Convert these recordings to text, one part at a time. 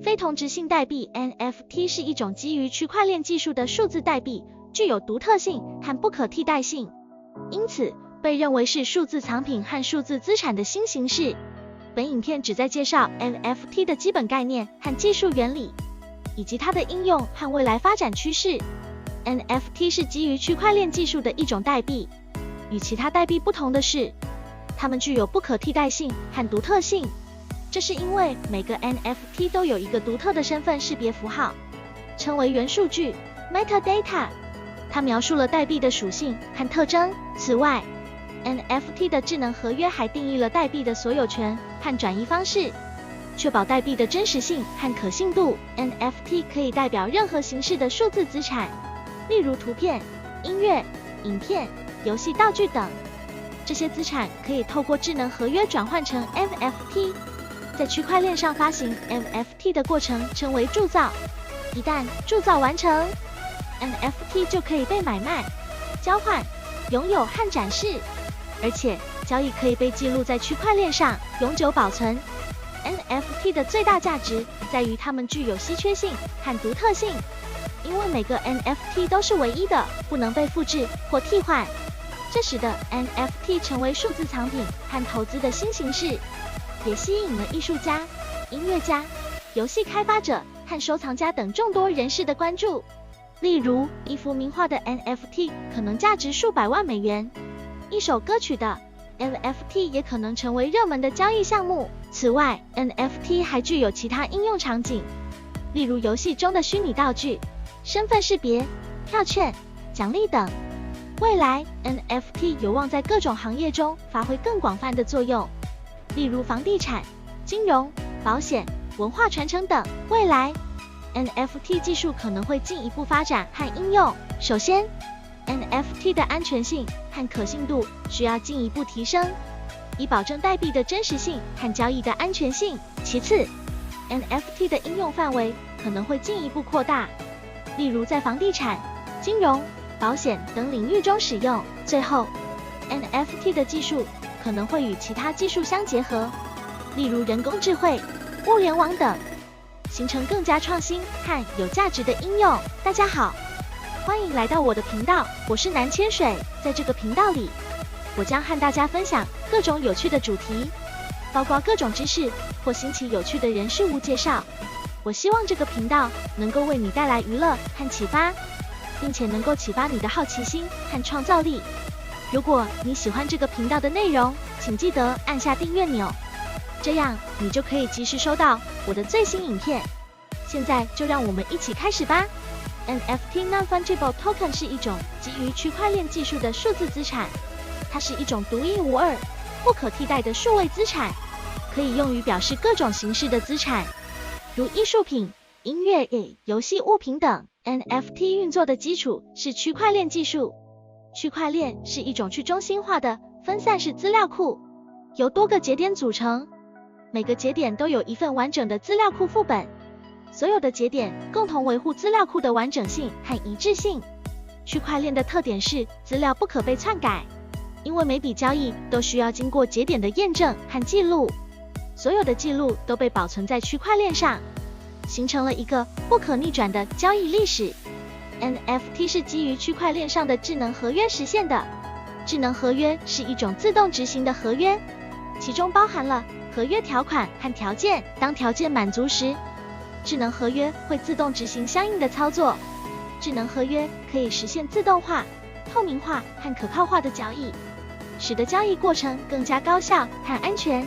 非同质性代币 NFT 是一种基于区块链技术的数字代币，具有独特性和不可替代性，因此被认为是数字藏品和数字资产的新形式。本影片旨在介绍 NFT 的基本概念和技术原理，以及它的应用和未来发展趋势。NFT 是基于区块链技术的一种代币，与其他代币不同的是，它们具有不可替代性和独特性。这是因为每个 NFT 都有一个独特的身份识别符号，称为元数据 metadata， 它描述了代币的属性和特征。此外， NFT 的智能合约还定义了代币的所有权和转移方式，确保代币的真实性和可信度。 NFT 可以代表任何形式的数字资产，例如图片、音乐、影片、游戏道具等。这些资产可以透过智能合约转换成 NFT。在区块链上发行 NFT 的过程称为铸造。一旦铸造完成， NFT 就可以被买卖、交换、拥有和展示，而且交易可以被记录在区块链上，永久保存。NFT 的最大价值在于它们具有稀缺性和独特性，因为每个 NFT 都是唯一的，不能被复制或替换，这使得 NFT 成为数字藏品和投资的新形式，也吸引了艺术家、音乐家、游戏开发者和收藏家等众多人士的关注。例如，一幅名画的 NFT 可能价值数百万美元，一首歌曲的 NFT 也可能成为热门的交易项目。此外， NFT 还具有其他应用场景，例如游戏中的虚拟道具、身份识别、票券、奖励等。未来 NFT 有望在各种行业中发挥更广泛的作用，例如房地产、金融、保险、文化传承等。未来 NFT 技术可能会进一步发展和应用。首先， NFT 的安全性和可信度需要进一步提升，以保证代币的真实性和交易的安全性。其次， NFT 的应用范围可能会进一步扩大，例如在房地产、金融、保险等领域中使用。最后， NFT 的技术可能会与其他技术相结合，例如人工智慧、物联网等，形成更加创新和有价值的应用。大家好，欢迎来到我的频道，我是南千水。在这个频道里，我将和大家分享各种有趣的主题，包括各种知识或新奇有趣的人事物介绍。我希望这个频道能够为你带来娱乐和启发，并且能够启发你的好奇心和创造力。如果你喜欢这个频道的内容，请记得按下订阅钮，这样你就可以及时收到我的最新影片。现在就让我们一起开始吧。NFT Non-Fungible Token 是一种基于区块链技术的数字资产，它是一种独一无二、不可替代的数位资产，可以用于表示各种形式的资产，如艺术品、音乐、游戏物品等。NFT 运作的基础是区块链技术。区块链是一种去中心化的分散式资料库，由多个节点组成，每个节点都有一份完整的资料库副本，所有的节点共同维护资料库的完整性和一致性。区块链的特点是资料不可被篡改，因为每笔交易都需要经过节点的验证和记录，所有的记录都被保存在区块链上，形成了一个不可逆转的交易历史。NFT 是基于区块链上的智能合约实现的。智能合约是一种自动执行的合约，其中包含了合约条款和条件。当条件满足时，智能合约会自动执行相应的操作。智能合约可以实现自动化、透明化和可靠化的交易，使得交易过程更加高效和安全。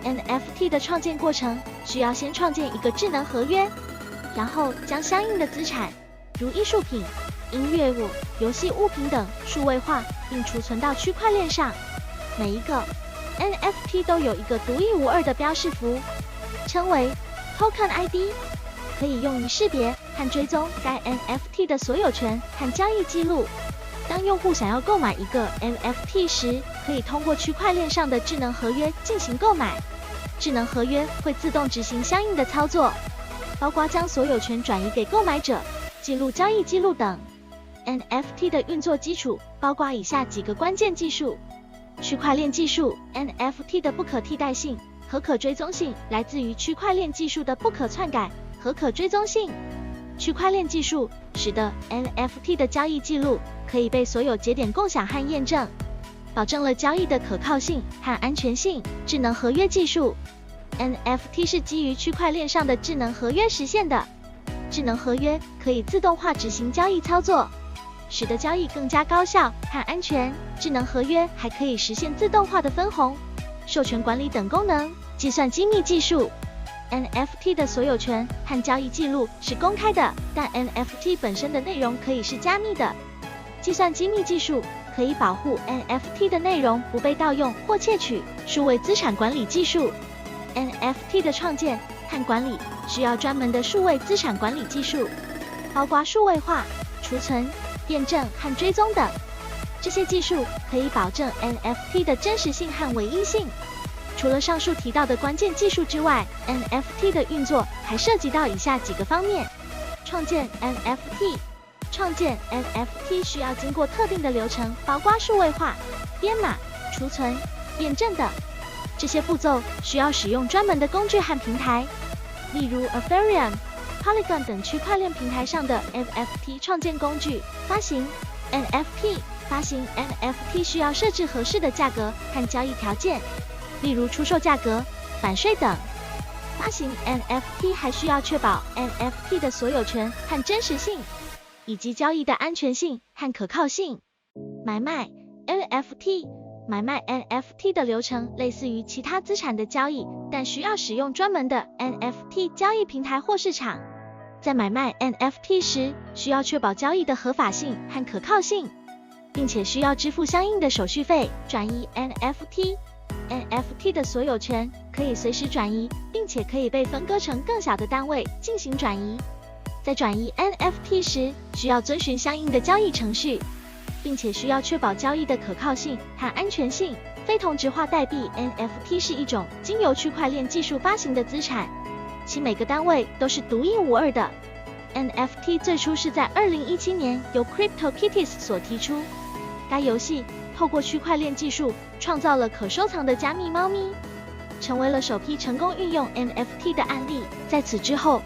NFT 的创建过程需要先创建一个智能合约，然后将相应的资产，如艺术品、音乐物、游戏物品等数位化，并储存到区块链上。每一个 NFT 都有一个独一无二的标识符，称为 Token ID， 可以用于识别和追踪该 NFT 的所有权和交易记录。当用户想要购买一个 NFT 时，可以通过区块链上的智能合约进行购买。智能合约会自动执行相应的操作，包括将所有权转移给购买者、记录交易记录等。NFT 的运作基础包括以下几个关键技术：区块链技术、NFT 的不可替代性、和可追踪性来自于区块链技术的不可篡改和可追踪性。区块链技术使得 NFT 的交易记录可以被所有节点共享和验证，保证了交易的可靠性和安全性。智能合约技术 NFT 是基于区块链上的智能合约实现的。智能合约可以自动化执行交易操作，使得交易更加高效和安全。智能合约还可以实现自动化的分红、授权管理等功能。计算机密技术 NFT 的所有权和交易记录是公开的，但 NFT 本身的内容可以是加密的。计算机密技术可以保护 NFT 的内容不被盗用或窃取。数位资产管理技术 NFT 的创建和管理需要专门的数位资产管理技术，包括数位化、储存、验证和追踪等。这些技术可以保证 NFT 的真实性和唯一性。除了上述提到的关键技术之外， NFT 的运作还涉及到以下几个方面。创建 NFT 创建 NFT 需要经过特定的流程，包括数位化、编码、储存、验证等。这些步骤需要使用专门的工具和平台，例如 Ethereum、Polygon 等区块链平台上的 NFT 创建工具。发行 NFT 发行 NFT 需要设置合适的价格和交易条件，例如出售价格、版税等。发行 NFT 还需要确保 NFT 的所有权和真实性，以及交易的安全性和可靠性。买卖 NFT 买卖 NFT 的流程类似于其他资产的交易，但需要使用专门的 NFT 交易平台或市场。在买卖 NFT 时，需要确保交易的合法性和可靠性，并且需要支付相应的手续费。转移 NFT 的所有权可以随时转移，并且可以被分割成更小的单位进行转移。在转移 NFT 时，需要遵循相应的交易程序，并且需要确保交易的可靠性和安全性。非同质化代币 NFT 是一种经由区块链技术发行的资产，其每个单位都是独一无二的。NFT 最初是在2017年由 CryptoKitties 所提出，该游戏透过区块链技术创造了可收藏的加密猫咪，成为了首批成功运用 NFT 的案例。在此之后，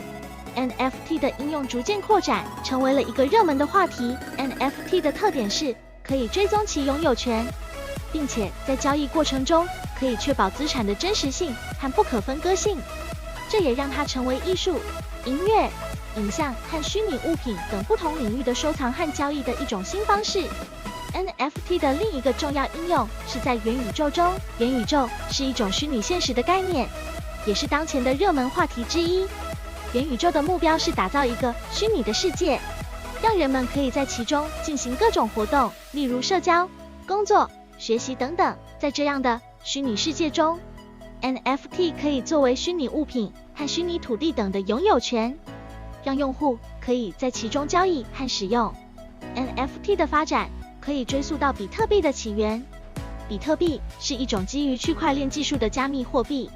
NFT 的应用逐渐扩展，成为了一个热门的话题。NFT 的特点是可以追踪其拥有权，并且在交易过程中可以确保资产的真实性和不可分割性，这也让它成为艺术、音乐、影像和虚拟物品等不同领域的收藏和交易的一种新方式。NFT 的另一个重要应用是在元宇宙中。元宇宙是一种虚拟现实的概念，也是当前的热门话题之一。元宇宙的目标是打造一个虚拟的世界，让人们可以在其中进行各种活动，例如社交、工作、学习等等。在这样的虚拟世界中， NFT 可以作为虚拟物品和虚拟土地等的拥有权，让用户可以在其中交易和使用。NFT 的发展可以追溯到比特币的起源。比特币是一种基于区块链技术的加密货币，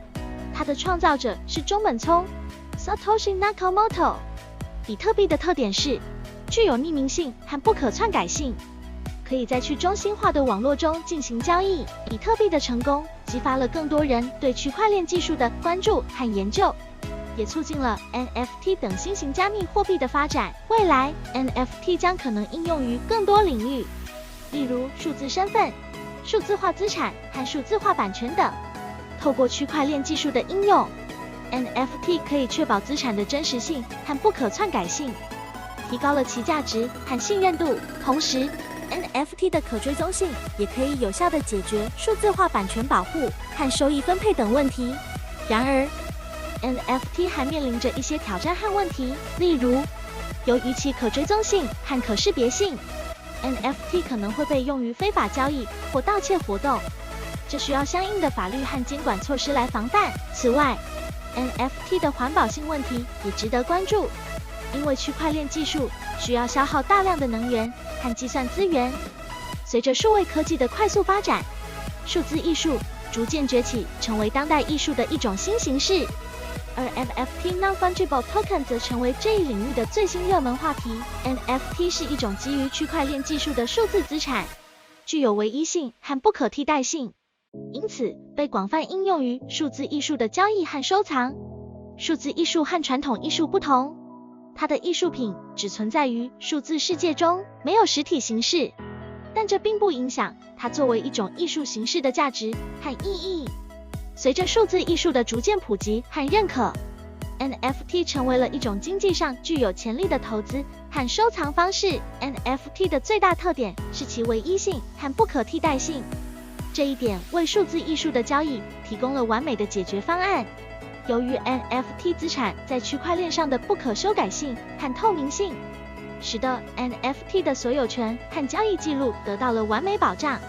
它的创造者是中本聪 Satoshi Nakamoto。比特币的特点是具有匿名性和不可篡改性，可以在去中心化的网络中进行交易。比特币的成功激发了更多人对区块链技术的关注和研究，也促进了 NFT 等新型加密货币的发展。未来 NFT 将可能应用于更多领域，例如数字身份、数字化资产和数字化版权等。透过区块链技术的应用， NFT 可以确保资产的真实性和不可篡改性，提高了其价值和信任度。同时 NFT 的可追踪性也可以有效地解决数字化版权保护和收益分配等问题。然而 NFT 还面临着一些挑战和问题，例如由于其可追踪性和可识别性， NFT 可能会被用于非法交易或盗窃活动，这需要相应的法律和监管措施来防范。此外， NFT 的环保性问题也值得关注，因为区块链技术需要消耗大量的能源和计算资源。随着数位科技的快速发展，数字艺术逐渐崛起，成为当代艺术的一种新形式。而 NFT Non-Fungible Token 则成为这一领域的最新热门话题。NFT 是一种基于区块链技术的数字资产，具有唯一性和不可替代性。因此被广泛应用于数字艺术的交易和收藏。数字艺术和传统艺术不同，它的艺术品只存在于数字世界中，没有实体形式，但这并不影响它作为一种艺术形式的价值和意义。随着数字艺术的逐渐普及和认可， NFT 成为了一种经济上具有潜力的投资和收藏方式。 NFT 的最大特点是其唯一性和不可替代性，这一点为数字艺术的交易提供了完美的解决方案。由于 NFT 资产在区块链上的不可修改性和透明性，使得 NFT 的所有权和交易记录得到了完美保障，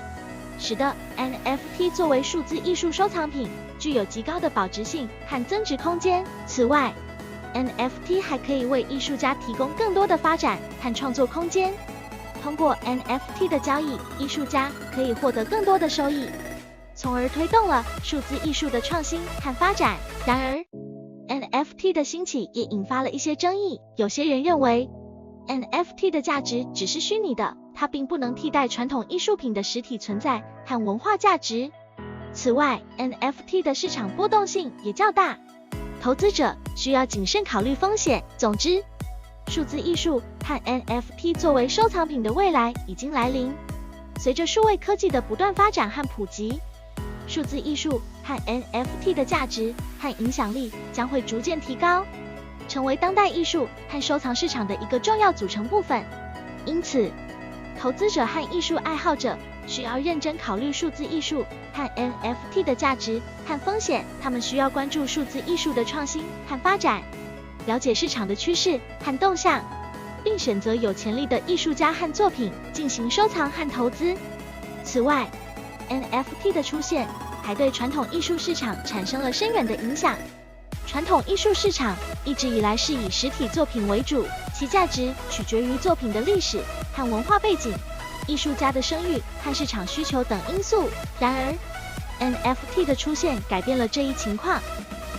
使得 NFT 作为数字艺术收藏品具有极高的保值性和增值空间。此外， NFT 还可以为艺术家提供更多的发展和创作空间。通过 NFT 的交易，艺术家可以获得更多的收益，从而推动了数字艺术的创新和发展。然而， NFT 的兴起也引发了一些争议。有些人认为 NFT 的价值只是虚拟的，它并不能替代传统艺术品的实体存在和文化价值。此外， NFT 的市场波动性也较大，投资者需要谨慎考虑风险。总之，数字艺术和 NFT 作为收藏品的未来已经来临。随着数位科技的不断发展和普及，数字艺术和 NFT 的价值和影响力将会逐渐提高，成为当代艺术和收藏市场的一个重要组成部分。因此，投资者和艺术爱好者需要认真考虑数字艺术和 NFT 的价值和风险。他们需要关注数字艺术的创新和发展，了解市场的趋势和动向，并选择有潜力的艺术家和作品进行收藏和投资。此外， NFT 的出现还对传统艺术市场产生了深远的影响。传统艺术市场一直以来是以实体作品为主，其价值取决于作品的历史和文化背景、艺术家的声誉和市场需求等因素。然而， NFT 的出现改变了这一情况，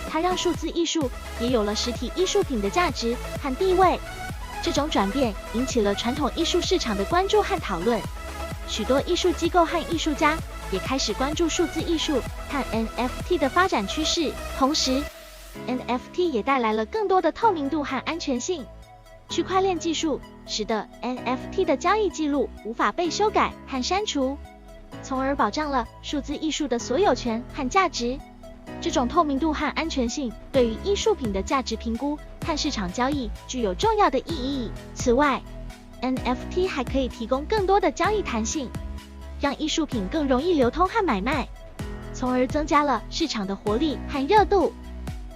它让数字艺术也有了实体艺术品的价值和地位。这种转变引起了传统艺术市场的关注和讨论，许多艺术机构和艺术家也开始关注数字艺术和 NFT 的发展趋势。同时， NFT 也带来了更多的透明度和安全性。区块链技术使得 NFT 的交易记录无法被修改和删除，从而保障了数字艺术的所有权和价值。这种透明度和安全性对于艺术品的价值评估和市场交易具有重要的意义。此外， NFT 还可以提供更多的交易弹性，让艺术品更容易流通和买卖，从而增加了市场的活力和热度。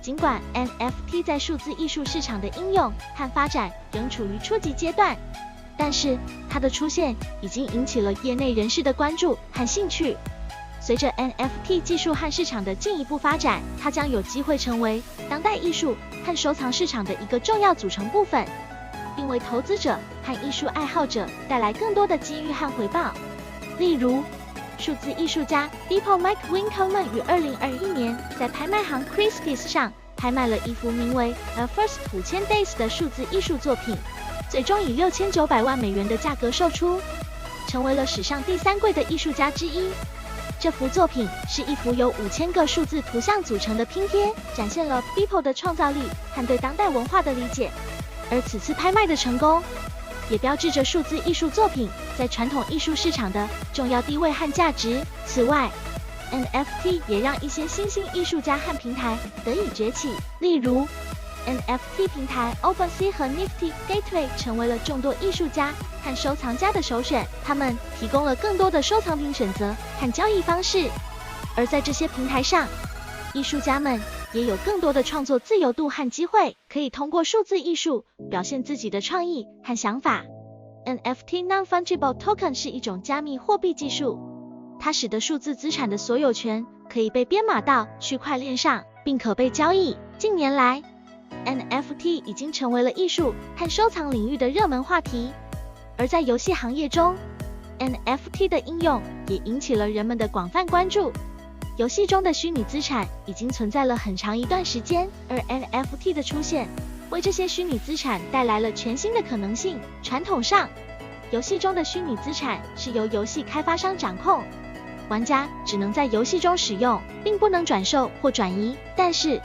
尽管 NFT 在数字艺术市场的应用和发展仍处于初级阶段，但是它的出现已经引起了业内人士的关注和兴趣。随着 NFT 技术和市场的进一步发展，它将有机会成为当代艺术和收藏市场的一个重要组成部分，并为投资者和艺术爱好者带来更多的机遇和回报。例如，数字艺术家 Beeple Mike Winkelmann 于2021年在拍卖行 Christie's 上拍卖了一幅名为 The First 5000 Days 的数字艺术作品，最终以$6900万的价格售出，成为了史上第3贵的艺术家之一。这幅作品是一幅由5000个数字图像组成的拼贴，展现了 Beeple 的创造力和对当代文化的理解。而此次拍卖的成功，也标志着数字艺术作品在传统艺术市场的重要地位和价值。此外， NFT 也让一些新兴艺术家和平台得以崛起，例如 NFT 平台 OpenSea 和 Nifty Gateway 成为了众多艺术家和收藏家的首选，他们提供了更多的收藏品选择和交易方式。而在这些平台上，艺术家们也有更多的创作自由度和机会，可以通过数字艺术表现自己的创意和想法。NFT Non-Fungible Token 是一种加密货币技术，它使得数字资产的所有权可以被编码到区块链上，并可被交易。近年来， NFT 已经成为了艺术和收藏领域的热门话题，而在游戏行业中， NFT 的应用也引起了人们的广泛关注。游戏中的虚拟资产已经存在了很长一段时间，而 NFT 的出现为这些虚拟资产带来了全新的可能性。传统上，游戏中的虚拟资产是由游戏开发商掌控，玩家只能在游戏中使用，并不能转售或转移。但是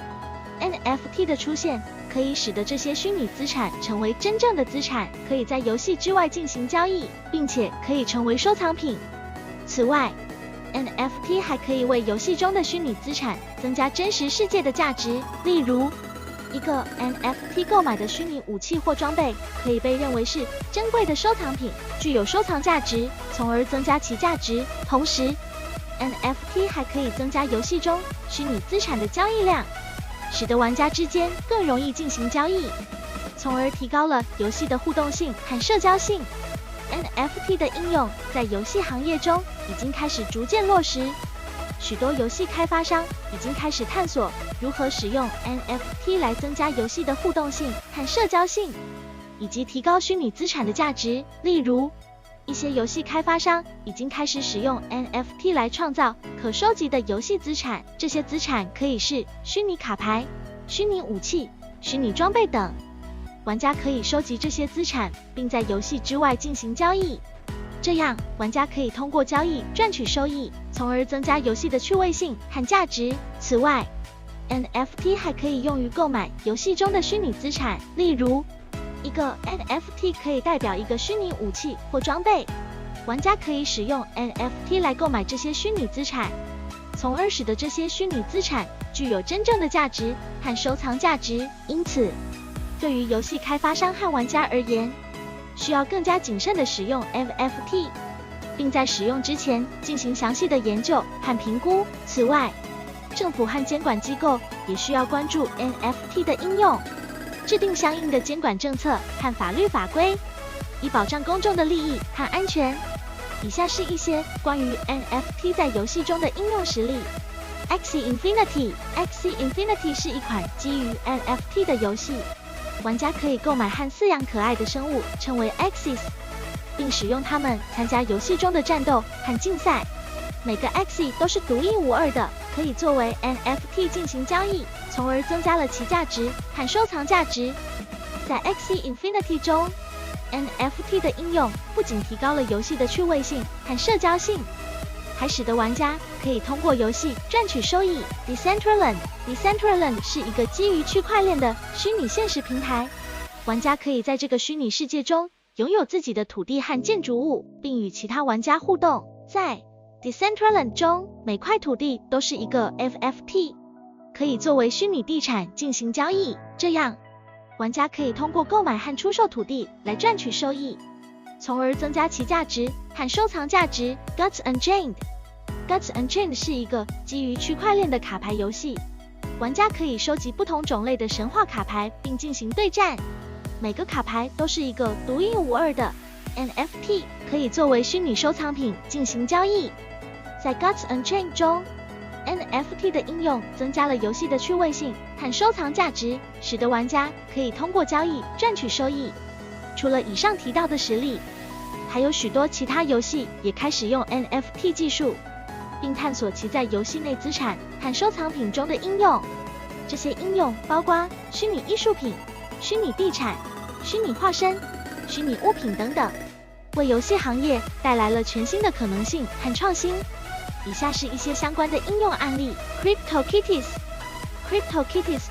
NFT 的出现可以使得这些虚拟资产成为真正的资产，可以在游戏之外进行交易，并且可以成为收藏品。此外， NFT 还可以为游戏中的虚拟资产增加真实世界的价值。例如，一个 NFT 购买的虚拟武器或装备可以被认为是珍贵的收藏品，具有收藏价值，从而增加其价值。同时， NFT 还可以增加游戏中虚拟资产的交易量，使得玩家之间更容易进行交易，从而提高了游戏的互动性和社交性。NFT 的应用在游戏行业中已经开始逐渐落实，许多游戏开发商已经开始探索如何使用 NFT 来增加游戏的互动性和社交性，以及提高虚拟资产的价值。例如，一些游戏开发商已经开始使用 NFT 来创造可收集的游戏资产，这些资产可以是虚拟卡牌、虚拟武器、虚拟装备等。玩家可以收集这些资产，并在游戏之外进行交易，这样玩家可以通过交易赚取收益，从而增加游戏的趣味性和价值。此外， NFT 还可以用于购买游戏中的虚拟资产，例如，一个 NFT 可以代表一个虚拟武器或装备，玩家可以使用 NFT 来购买这些虚拟资产，从而使得这些虚拟资产具有真正的价值和收藏价值。因此，对于游戏开发商和玩家而言，需要更加谨慎地使用 NFT， 并在使用之前进行详细的研究和评估。此外，政府和监管机构也需要关注 NFT 的应用，制定相应的监管政策和法律法规，以保障公众的利益和安全。以下是一些关于 NFT 在游戏中的应用实例。Axie Infinity。Axie Infinity 是一款基于 NFT 的游戏，玩家可以购买和饲养可爱的生物，称为 Axies， 并使用它们参加游戏中的战斗和竞赛。每个 Axie 都是独一无二的，可以作为 NFT 进行交易，从而增加了其价值和收藏价值。在 Axie Infinity 中， NFT 的应用不仅提高了游戏的趣味性和社交性，还使得玩家可以通过游戏赚取收益。Decentraland 是一个基于区块链的虚拟现实平台，玩家可以在这个虚拟世界中拥有自己的土地和建筑物，并与其他玩家互动。在 Decentraland 中，每块土地都是一个 NFT， 可以作为虚拟地产进行交易，这样玩家可以通过购买和出售土地来赚取收益，从而增加其价值和收藏价值。Gods Unchained 是一个基于区块链的卡牌游戏，玩家可以收集不同种类的神话卡牌并进行对战，每个卡牌都是一个独一无二的 NFT， 可以作为虚拟收藏品进行交易。在 Gods Unchained 中， NFT 的应用增加了游戏的趣味性和收藏价值，使得玩家可以通过交易赚取收益。除了以上提到的实例，还有许多其他游戏也开始用 NFT 技术，并探索其在游戏内资产和收藏品中的应用。这些应用包括虚拟艺术品、虚拟地产、虚拟化身、虚拟物品等等，为游戏行业带来了全新的可能性和创新。以下是一些相关的应用案例。CryptoKitties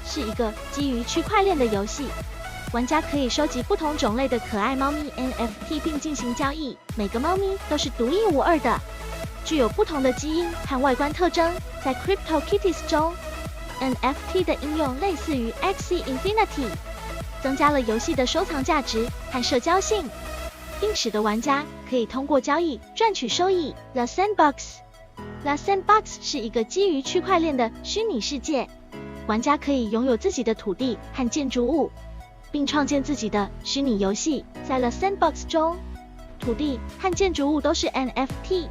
是一个基于区块链的游戏，玩家可以收集不同种类的可爱猫咪 NFT 并进行交易，每个猫咪都是独一无二的，具有不同的基因和外观特征。在 CryptoKitties 中， NFT 的应用类似于 Axie Infinity， 增加了游戏的收藏价值和社交性，并使得玩家可以通过交易赚取收益。The Sandbox是一个基于区块链的虚拟世界，玩家可以拥有自己的土地和建筑物，并创建自己的虚拟游戏。在 The Sandbox 中，土地和建筑物都是 NFT，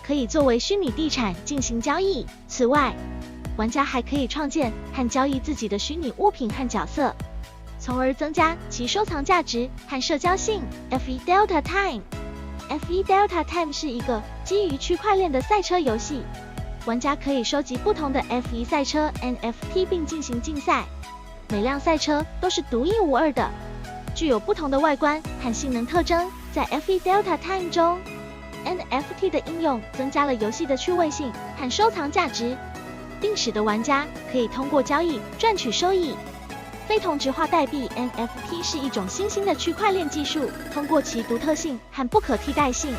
可以作为虚拟地产进行交易。此外，玩家还可以创建和交易自己的虚拟物品和角色，从而增加其收藏价值和社交性。F1 Delta Time是一个基于区块链的赛车游戏，玩家可以收集不同的 F1 赛车 NFT 并进行竞赛，每辆赛车都是独一无二的，具有不同的外观和性能特征。在 F1 Delta Time 中， NFT 的应用增加了游戏的趣味性和收藏价值，并使得玩家可以通过交易赚取收益。非同质化代币 NFT 是一种新兴的区块链技术，通过其独特性和不可替代性，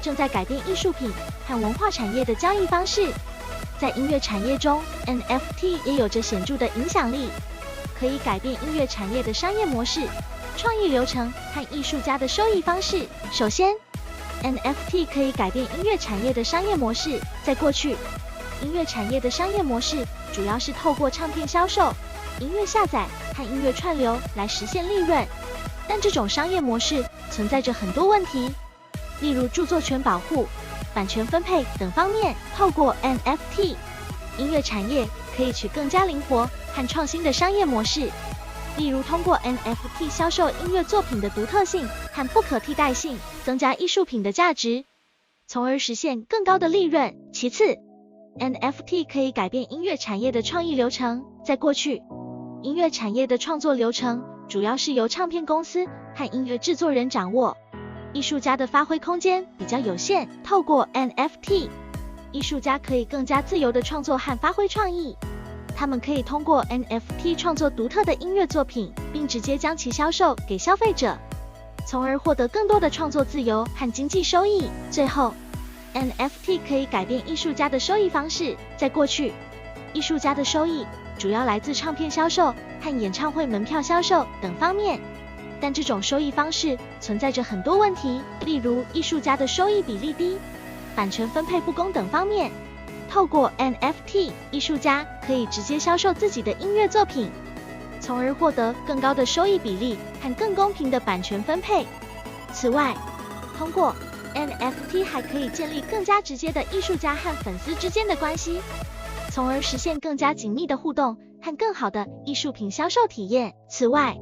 正在改变艺术品和文化产业的交易方式。在音乐产业中 ，NFT 也有着显著的影响力，可以改变音乐产业的商业模式、创意流程和艺术家的收益方式。首先， NFT 可以改变音乐产业的商业模式。在过去，音乐产业的商业模式主要是透过唱片销售、音乐下载和音乐串流来实现利润，但这种商业模式存在着很多问题，例如著作权保护、版权分配等方面。透过 NFT， 音乐产业可以取更加灵活和创新的商业模式，例如通过 NFT 销售音乐作品的独特性和不可替代性，增加艺术品的价值，从而实现更高的利润。其次， NFT 可以改变音乐产业的创意流程。在过去，音乐产业的创作流程主要是由唱片公司和音乐制作人掌握，艺术家的发挥空间比较有限。透过 NFT， 艺术家可以更加自由地创作和发挥创意。他们可以通过 NFT 创作独特的音乐作品，并直接将其销售给消费者，从而获得更多的创作自由和经济收益。最后， NFT 可以改变艺术家的收益方式。在过去，艺术家的收益主要来自唱片销售和演唱会门票销售等方面，但这种收益方式存在着很多问题，例如艺术家的收益比例低、版权分配不公等方面。透过 NFT， 艺术家可以直接销售自己的音乐作品，从而获得更高的收益比例和更公平的版权分配。此外，通过 NFT 还可以建立更加直接的艺术家和粉丝之间的关系，从而实现更加紧密的互动和更好的艺术品销售体验。此外，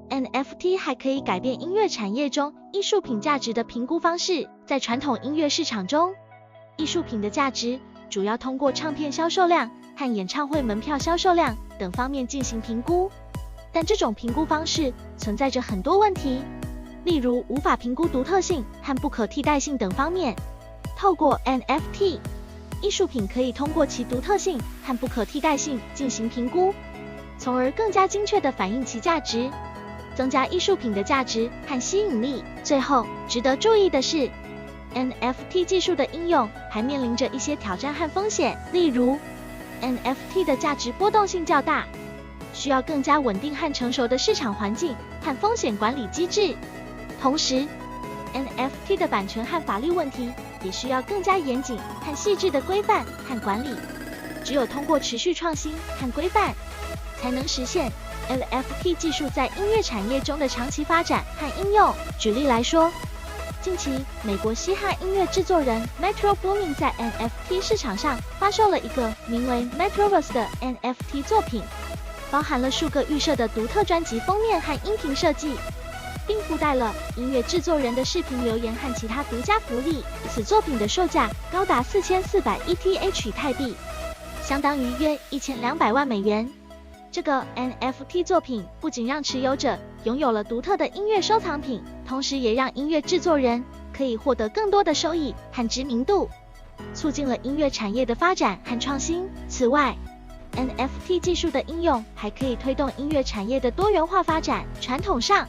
NFT 还可以改变音乐产业中艺术品价值的评估方式。在传统音乐市场中，艺术品的价值主要通过唱片销售量和演唱会门票销售量等方面进行评估，但这种评估方式存在着很多问题，例如无法评估独特性和不可替代性等方面。透过 NFT， 艺术品可以通过其独特性和不可替代性进行评估，从而更加精确地反映其价值，增加艺术品的价值和吸引力。最后，值得注意的是， NFT 技术的应用还面临着一些挑战和风险，例如 NFT 的价值波动性较大，需要更加稳定和成熟的市场环境和风险管理机制。同时， NFT 的版权和法律问题也需要更加严谨和细致的规范和管理。只有通过持续创新和规范，才能实现 NFT 技术在音乐产业中的长期发展和应用。举例来说，近期，美国嘻哈音乐制作人 Metro Boomin 在 NFT 市场上发售了一个名为 Metroverse 的 NFT 作品，包含了数个预设的独特专辑封面和音频设计，并附带了音乐制作人的视频留言和其他独家福利。此作品的售价高达4400 ETH 以太币，相当于约1200万美元。这个 NFT 作品不仅让持有者拥有了独特的音乐收藏品，同时也让音乐制作人可以获得更多的收益和知名度，促进了音乐产业的发展和创新。此外， NFT 技术的应用还可以推动音乐产业的多元化发展。传统上，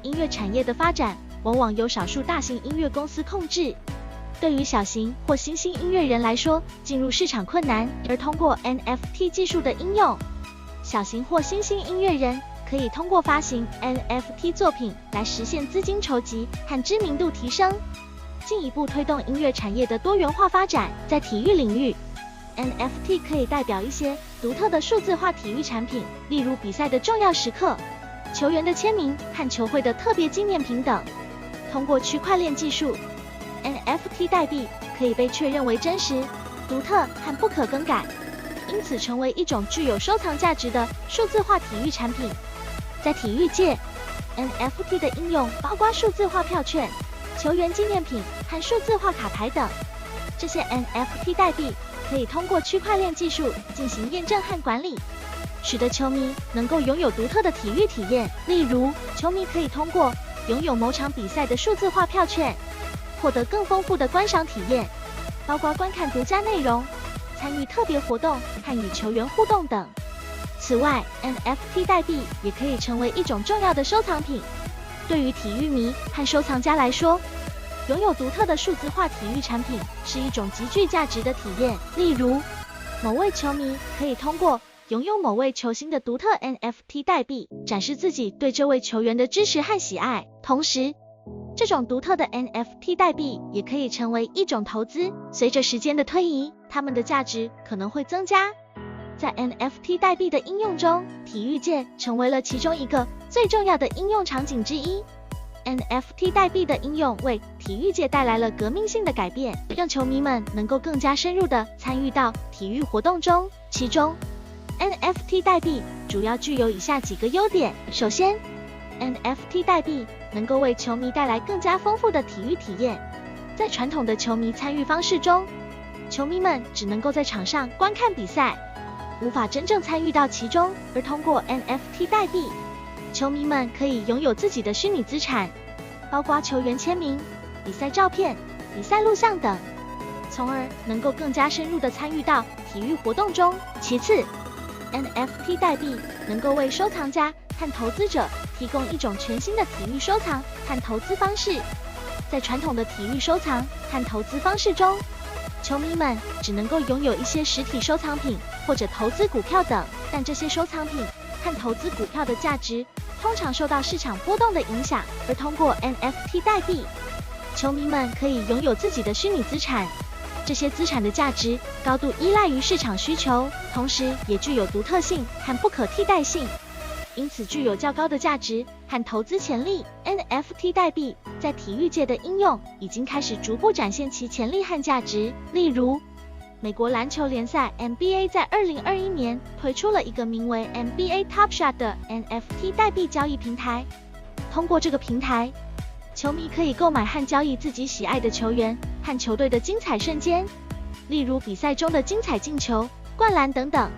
音乐产业的发展往往由少数大型音乐公司控制，对于小型或新兴音乐人来说，进入市场困难。而通过 NFT 技术的应用，小型或新兴音乐人可以通过发行 NFT 作品来实现资金筹集和知名度提升，进一步推动音乐产业的多元化发展。在体育领域， NFT 可以代表一些独特的数字化体育产品，例如比赛的重要时刻、球员的签名和球会的特别纪念品等。通过区块链技术， NFT 代币可以被确认为真实、独特和不可更改，因此成为一种具有收藏价值的数字化体育产品。在体育界， NFT 的应用包括数字化票券、球员纪念品和数字化卡牌等。这些 NFT 代币可以通过区块链技术进行验证和管理，使得球迷能够拥有独特的体育体验。例如，球迷可以通过拥有某场比赛的数字化票券，获得更丰富的观赏体验，包括观看独家内容、参与特别活动和与球员互动等。此外 ，NFT 代币也可以成为一种重要的收藏品。对于体育迷和收藏家来说，拥有独特的数字化体育产品是一种极具价值的体验。例如，某位球迷可以通过拥有某位球星的独特 NFT 代币，展示自己对这位球员的支持和喜爱。同时，这种独特的 NFT 代币也可以成为一种投资，随着时间的推移，它们的价值可能会增加。在 NFT 代币的应用中，体育界成为了其中一个最重要的应用场景之一。NFT 代币的应用为体育界带来了革命性的改变，让球迷们能够更加深入地参与到体育活动中。其中 NFT 代币主要具有以下几个优点。首先， NFT 代币能够为球迷带来更加丰富的体育体验。在传统的球迷参与方式中，球迷们只能够在场上观看比赛，无法真正参与到其中，而通过 NFT 代币，球迷们可以拥有自己的虚拟资产，包括球员签名、比赛照片、比赛录像等，从而能够更加深入地参与到体育活动中。其次， NFT 代币能够为收藏家和投资者提供一种全新的体育收藏和投资方式。在传统的体育收藏和投资方式中，球迷们只能够拥有一些实体收藏品或者投资股票等，但这些收藏品和投资股票的价值通常受到市场波动的影响，而通过 NFT 代币，球迷们可以拥有自己的虚拟资产，这些资产的价值高度依赖于市场需求，同时也具有独特性和不可替代性，因此具有较高的价值和投资潜力。NFT 代币在体育界的应用已经开始逐步展现其潜力和价值。例如，美国篮球联赛 NBA 在2021年推出了一个名为 NBA Top Shot 的 NFT 代币交易平台。通过这个平台，球迷可以购买和交易自己喜爱的球员和球队的精彩瞬间，例如比赛中的精彩进球、灌篮等等。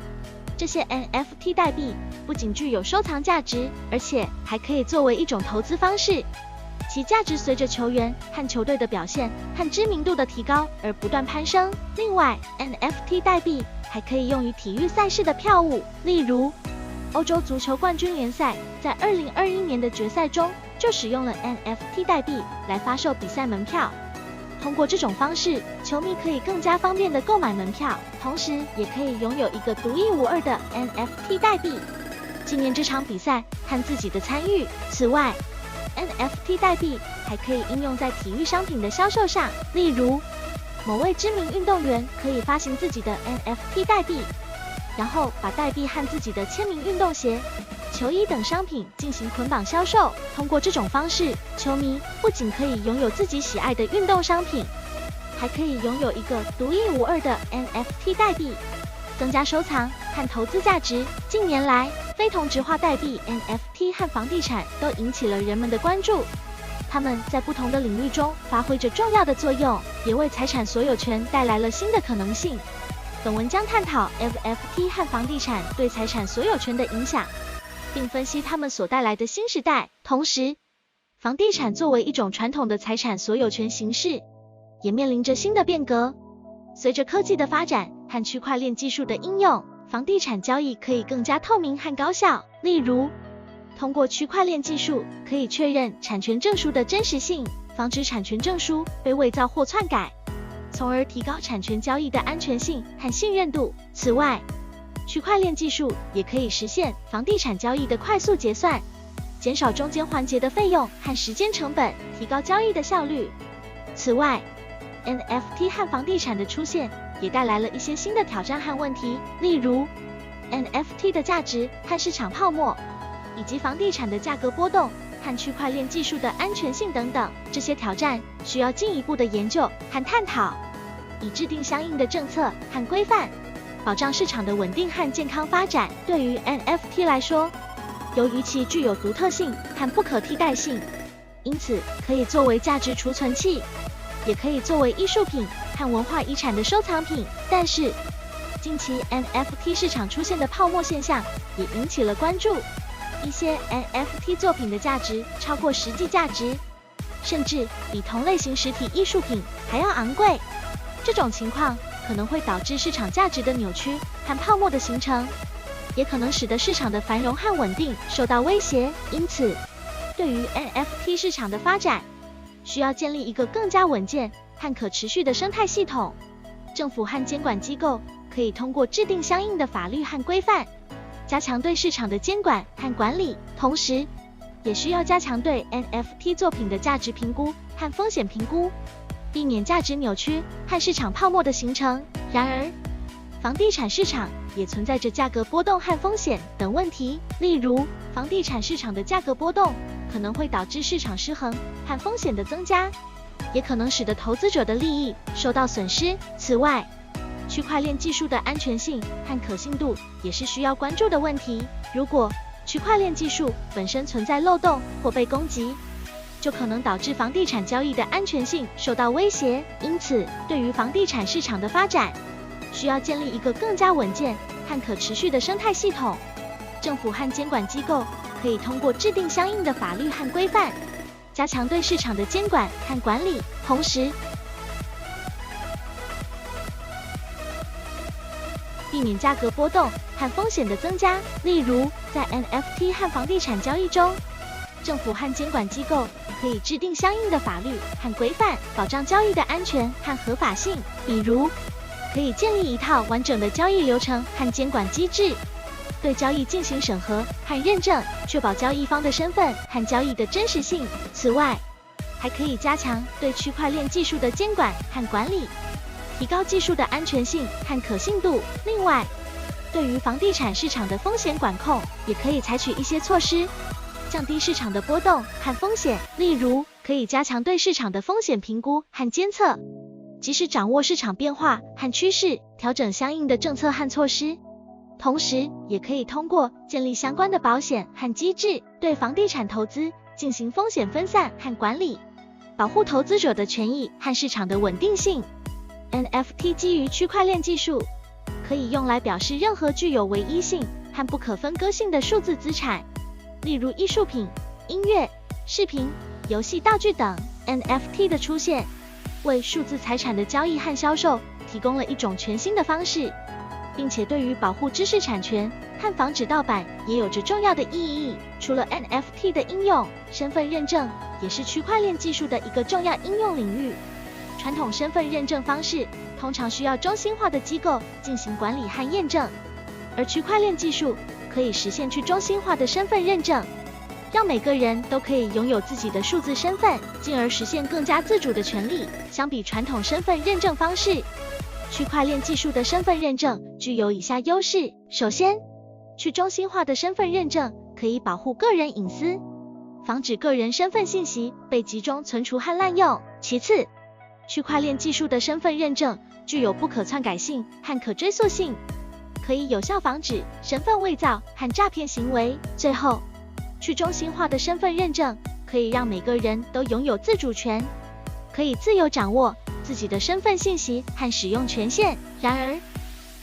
这些 NFT 代币不仅具有收藏价值，而且还可以作为一种投资方式，其价值随着球员和球队的表现和知名度的提高而不断攀升。另外 ，NFT 代币还可以用于体育赛事的票务，例如欧洲足球冠军联赛在2021年的决赛中就使用了 NFT 代币来发售比赛门票。通过这种方式，球迷可以更加方便地购买门票，同时也可以拥有一个独一无二的 NFT 代币，纪念这场比赛和自己的参与。此外， NFT 代币还可以应用在体育商品的销售上，例如某位知名运动员可以发行自己的 NFT 代币，然后把代币和自己的签名运动鞋、球衣等商品进行捆绑销售。通过这种方式，球迷不仅可以拥有自己喜爱的运动商品，还可以拥有一个独一无二的 NFT 代币，增加收藏和投资价值。近年来，非同质化代币 NFT 和房地产都引起了人们的关注，它们在不同的领域中发挥着重要的作用，也为财产所有权带来了新的可能性。本文将探讨 NFT 和房地产对财产所有权的影响，并分析它们所带来的新时代。同时，房地产作为一种传统的财产所有权形式，也面临着新的变革。随着科技的发展和区块链技术的应用，房地产交易可以更加透明和高效。例如，通过区块链技术，可以确认产权证书的真实性，防止产权证书被伪造或篡改，从而提高产权交易的安全性和信任度。此外，区块链技术也可以实现房地产交易的快速结算，减少中间环节的费用和时间成本，提高交易的效率。此外， NFT 和房地产的出现也带来了一些新的挑战和问题，例如 NFT 的价值和市场泡沫，以及房地产的价格波动和区块链技术的安全性等等。这些挑战需要进一步的研究和探讨，以制定相应的政策和规范，保障市场的稳定和健康发展。对于 NFT 来说，由于其具有独特性和不可替代性，因此可以作为价值储存器，也可以作为艺术品和文化遗产的收藏品。但是，近期 NFT 市场出现的泡沫现象也引起了关注，一些 NFT 作品的价值超过实际价值，甚至比同类型实体艺术品还要昂贵。这种情况可能会导致市场价值的扭曲和泡沫的形成，也可能使得市场的繁荣和稳定受到威胁。因此，对于 NFT 市场的发展，需要建立一个更加稳健和可持续的生态系统。政府和监管机构可以通过制定相应的法律和规范，加强对市场的监管和管理，同时也需要加强对 NFT 作品的价值评估和风险评估，避免价值扭曲和市场泡沫的形成。然而，房地产市场也存在着价格波动和风险等问题，例如，房地产市场的价格波动可能会导致市场失衡和风险的增加，也可能使得投资者的利益受到损失。此外，区块链技术的安全性和可信度也是需要关注的问题。如果区块链技术本身存在漏洞或被攻击，就可能导致房地产交易的安全性受到威胁。因此，对于房地产市场的发展，需要建立一个更加稳健和可持续的生态系统。政府和监管机构可以通过制定相应的法律和规范，加强对市场的监管和管理，同时避免价格波动和风险的增加。例如，在 NFT 和房地产交易中，政府和监管机构可以制定相应的法律和规范，保障交易的安全和合法性。比如，可以建立一套完整的交易流程和监管机制，对交易进行审核和认证，确保交易方的身份和交易的真实性。此外，还可以加强对区块链技术的监管和管理，提高技术的安全性和可信度。另外，对于房地产市场的风险管控，也可以采取一些措施，降低市场的波动和风险。例如，可以加强对市场的风险评估和监测，及时掌握市场变化和趋势，调整相应的政策和措施。同时，也可以通过建立相关的保险和机制，对房地产投资进行风险分散和管理，保护投资者的权益和市场的稳定性。NFT 基于区块链技术，可以用来表示任何具有唯一性和不可分割性的数字资产，例如艺术品、音乐、视频、游戏道具等。NFT 的出现，为数字财产的交易和销售提供了一种全新的方式，并且对于保护知识产权和防止盗版也有着重要的意义。除了 NFT 的应用，身份认证也是区块链技术的一个重要应用领域。传统身份认证方式通常需要中心化的机构进行管理和验证，而区块链技术可以实现去中心化的身份认证，让每个人都可以拥有自己的数字身份，进而实现更加自主的权利。相比传统身份认证方式，区块链技术的身份认证具有以下优势。首先，去中心化的身份认证可以保护个人隐私，防止个人身份信息被集中存储和滥用。其次，区块链技术的身份认证具有不可篡改性和可追溯性，可以有效防止身份伪造和诈骗行为。最后，去中心化的身份认证可以让每个人都拥有自主权，可以自由掌握自己的身份信息和使用权限。然而，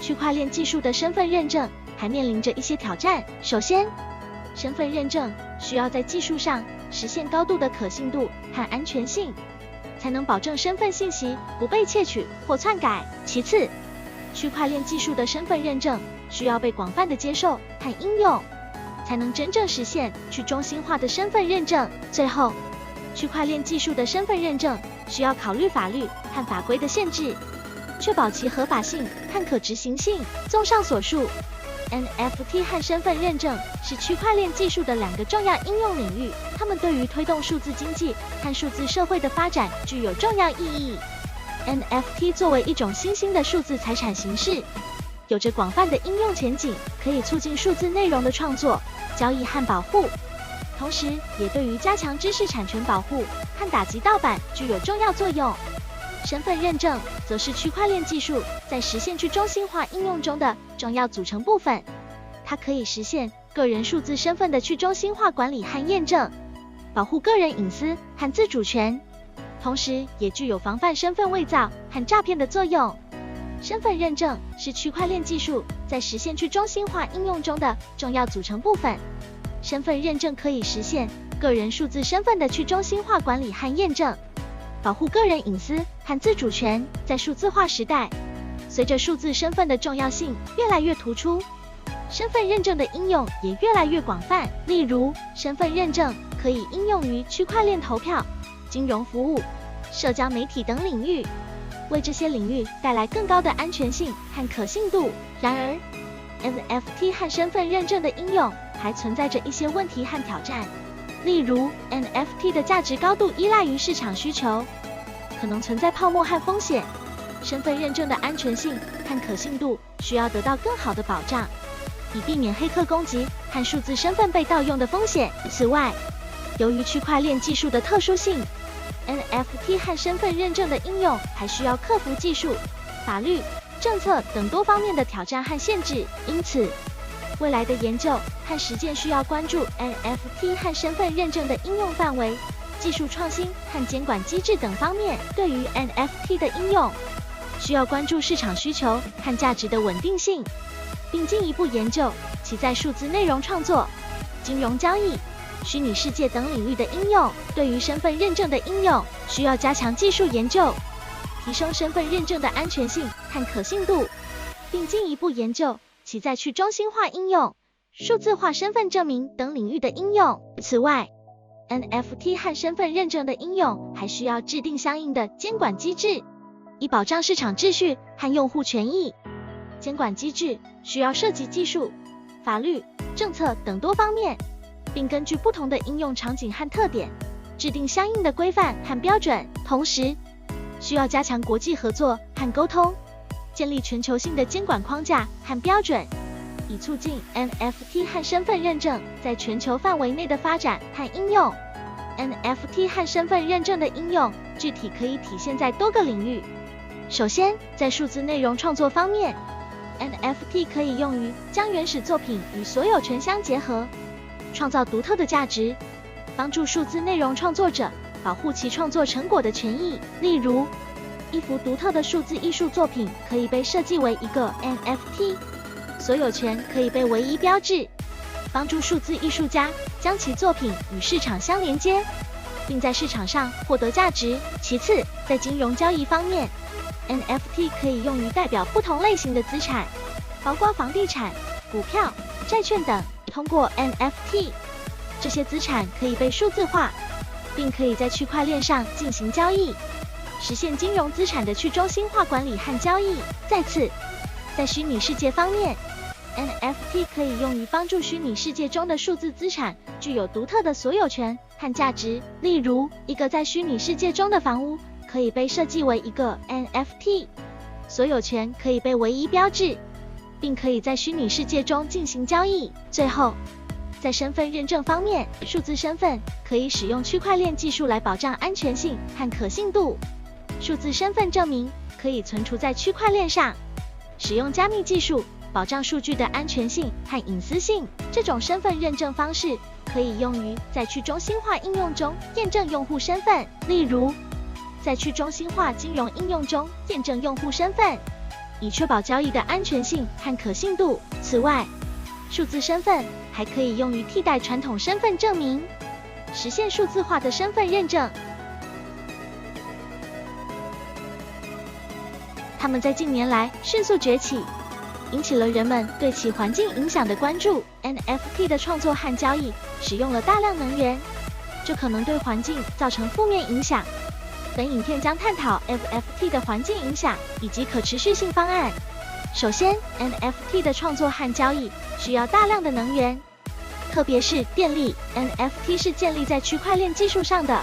区块链技术的身份认证还面临着一些挑战。首先，身份认证需要在技术上实现高度的可信度和安全性，才能保证身份信息不被窃取或篡改。其次，区块链技术的身份认证需要被广泛的接受和应用，才能真正实现去中心化的身份认证。最后，区块链技术的身份认证需要考虑法律和法规的限制，确保其合法性和可执行性。综上所述， NFT 和身份认证是区块链技术的两个重要应用领域，它们对于推动数字经济和数字社会的发展具有重要意义。NFT 作为一种新兴的数字财产形式，有着广泛的应用前景，可以促进数字内容的创作、交易和保护，同时也对于加强知识产权保护和打击盗版具有重要作用。身份认证则是区块链技术在实现去中心化应用中的重要组成部分，它可以实现个人数字身份的去中心化管理和验证，保护个人隐私和自主权，同时也具有防范身份伪造和诈骗的作用。身份认证是区块链技术在实现去中心化应用中的重要组成部分。身份认证可以实现个人数字身份的去中心化管理和验证，保护个人隐私和自主权。在数字化时代，随着数字身份的重要性越来越突出，身份认证的应用也越来越广泛。例如，身份认证可以应用于区块链投票、金融服务、社交媒体等领域，为这些领域带来更高的安全性和可信度。然而， NFT 和身份认证的应用还存在着一些问题和挑战。例如， NFT 的价值高度依赖于市场需求，可能存在泡沫和风险。身份认证的安全性和可信度需要得到更好的保障，以避免黑客攻击和数字身份被盗用的风险。此外，由于区块链技术的特殊性， NFT 和身份认证的应用还需要克服技术、法律、政策等多方面的挑战和限制。因此，未来的研究和实践需要关注 NFT 和身份认证的应用范围、技术创新和监管机制等方面。对于 NFT 的应用，需要关注市场需求和价值的稳定性，并进一步研究其在数字内容创作、金融交易、虚拟世界等领域的应用。对于身份认证的应用，需要加强技术研究，提升身份认证的安全性和可信度，并进一步研究其在去中心化应用、数字化身份证明等领域的应用。此外， NFT 和身份认证的应用还需要制定相应的监管机制，以保障市场秩序和用户权益。监管机制需要涉及技术、法律、政策等多方面，并根据不同的应用场景和特点，制定相应的规范和标准。同时，需要加强国际合作和沟通，建立全球性的监管框架和标准，以促进 NFT 和身份认证在全球范围内的发展和应用。NFT 和身份认证的应用具体可以体现在多个领域。首先，在数字内容创作方面， NFT 可以用于将原始作品与所有权相结合，创造独特的价值，帮助数字内容创作者保护其创作成果的权益。例如，一幅独特的数字艺术作品可以被设计为一个 NFT， 所有权可以被唯一标志，帮助数字艺术家将其作品与市场相连接，并在市场上获得价值。其次，在金融交易方面， NFT 可以用于代表不同类型的资产，包括房地产、股票、债券等。通过 NFT， 这些资产可以被数字化，并可以在区块链上进行交易，实现金融资产的去中心化管理和交易。再次，在虚拟世界方面， NFT 可以用于帮助虚拟世界中的数字资产具有独特的所有权和价值。例如，一个在虚拟世界中的房屋可以被设计为一个 NFT， 所有权可以被唯一标志，并可以在虚拟世界中进行交易。最后，在身份认证方面，数字身份可以使用区块链技术来保障安全性和可信度。数字身份证明可以存储在区块链上，使用加密技术保障数据的安全性和隐私性。这种身份认证方式可以用于在去中心化应用中验证用户身份，例如在去中心化金融应用中验证用户身份，以确保交易的安全性和可信度。此外，数字身份还可以用于替代传统身份证明，实现数字化的身份认证。它们在近年来迅速崛起，引起了人们对其环境影响的关注。NFT 的创作和交易使用了大量能源，这可能对环境造成负面影响。本影片将探讨 NFT 的环境影响以及可持续性方案。首先， NFT 的创作和交易需要大量的能源，特别是电力。NFT 是建立在区块链技术上的，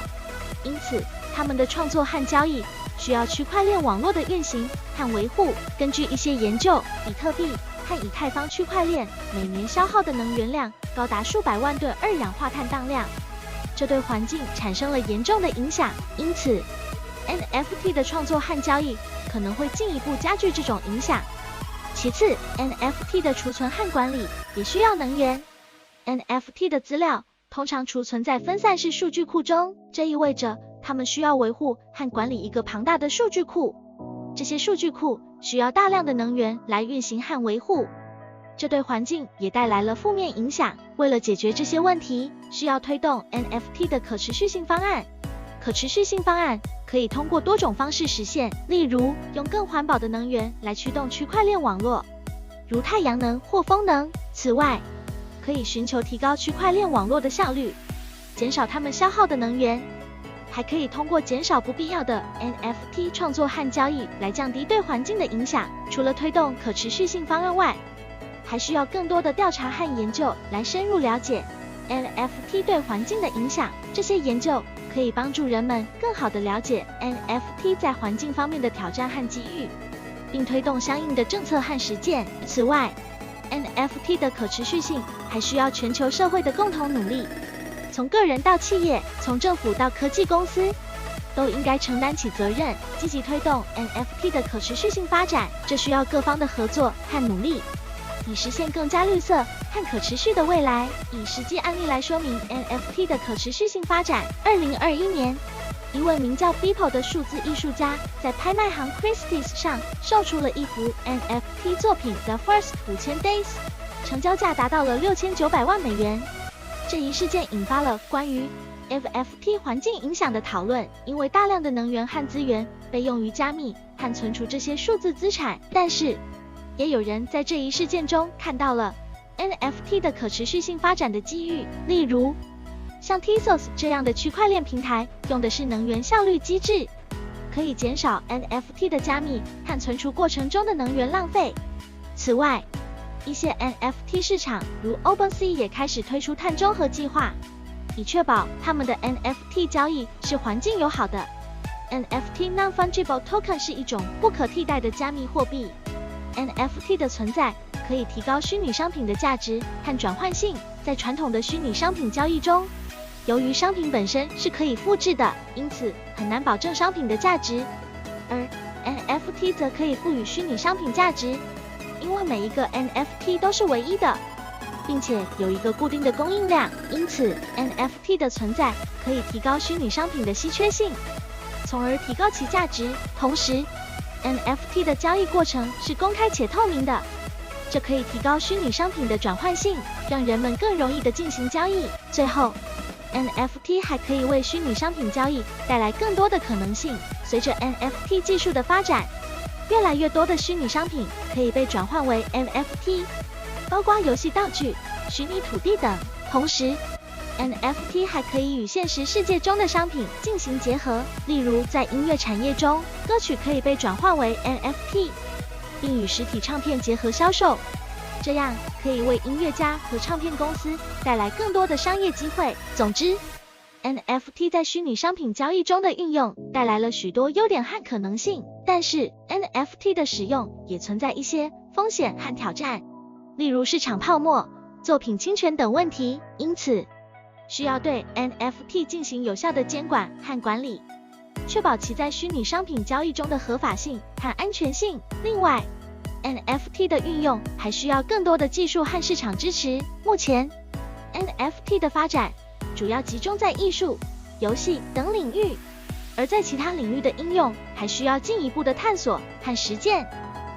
因此它们的创作和交易需要区块链网络的运行和维护。根据一些研究，比特币和以太坊区块链每年消耗的能源量高达数百万吨二氧化碳当量，这对环境产生了严重的影响。因此， NFT 的创作和交易可能会进一步加剧这种影响。其次， NFT 的储存和管理也需要能源。NFT 的资料通常储存在分散式数据库中，这意味着它们需要维护和管理一个庞大的数据库。这些数据库需要大量的能源来运行和维护。这对环境也带来了负面影响。为了解决这些问题，需要推动 NFT 的可持续性方案。可持续性方案可以通过多种方式实现，例如用更环保的能源来驱动区块链网络，如太阳能或风能。此外，可以寻求提高区块链网络的效率，减少它们消耗的能源。还可以通过减少不必要的 NFT 创作和交易来降低对环境的影响。除了推动可持续性方案外，还需要更多的调查和研究来深入了解 NFT 对环境的影响。这些研究可以帮助人们更好地了解 NFT 在环境方面的挑战和机遇，并推动相应的政策和实践。此外， NFT 的可持续性还需要全球社会的共同努力，从个人到企业，从政府到科技公司，都应该承担起责任，积极推动 NFT 的可持续性发展。这需要各方的合作和努力，以实现更加绿色和可持续的未来。以实际案例来说明 NFT 的可持续性发展。2021年，一位名叫 Beeple 的数字艺术家在拍卖行 Christie's 上售出了一幅 NFT 作品 The First 5000 Days， 成交价达到了6900万美元。这一事件引发了关于 NFT 环境影响的讨论，因为大量的能源和资源被用于加密和存储这些数字资产。但是，也有人在这一事件中看到了 NFT 的可持续性发展的机遇，例如像 Tezos 这样的区块链平台用的是能源效率机制，可以减少 NFT 的加密和存储过程中的能源浪费。此外，一些 NFT 市场如 OpenSea 也开始推出碳中和计划，以确保他们的 NFT 交易是环境友好的。NFT Non-Fungible Token 是一种不可替代的加密货币。NFT 的存在可以提高虚拟商品的价值和转换性。在传统的虚拟商品交易中，由于商品本身是可以复制的，因此很难保证商品的价值。而 NFT 则可以赋予虚拟商品价值，因为每一个 NFT 都是唯一的，并且有一个固定的供应量，因此 NFT 的存在可以提高虚拟商品的稀缺性，从而提高其价值。同时， NFT 的交易过程是公开且透明的，这可以提高虚拟商品的转换性，让人们更容易地进行交易。最后， NFT 还可以为虚拟商品交易带来更多的可能性。随着 NFT 技术的发展，越来越多的虚拟商品可以被转换为 NFT， 包括游戏道具、虚拟土地等。同时， NFT 还可以与现实世界中的商品进行结合，例如在音乐产业中，歌曲可以被转换为 NFT， 并与实体唱片结合销售，这样可以为音乐家和唱片公司带来更多的商业机会。总之， NFT 在虚拟商品交易中的运用带来了许多优点和可能性，但是 NFT 的使用也存在一些风险和挑战，例如市场泡沫、作品侵权等问题，因此需要对 NFT 进行有效的监管和管理，确保其在虚拟商品交易中的合法性和安全性。另外， NFT 的运用还需要更多的技术和市场支持。目前 NFT 的发展主要集中在艺术、游戏等领域，而在其他领域的应用还需要进一步的探索和实践。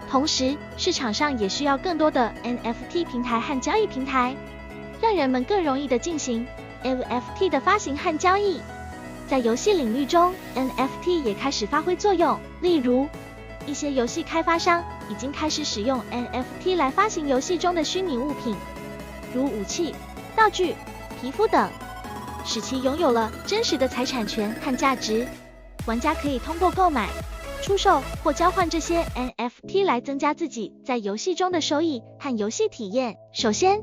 同时，市场上也需要更多的 NFT 平台和交易平台，让人们更容易地进行 NFT 的发行和交易。在游戏领域中， NFT 也开始发挥作用，例如一些游戏开发商已经开始使用 NFT 来发行游戏中的虚拟物品，如武器、道具、皮肤等，使其拥有了真实的财产权和价值。玩家可以通过购买、出售或交换这些 NFT 来增加自己在游戏中的收益和游戏体验。首先，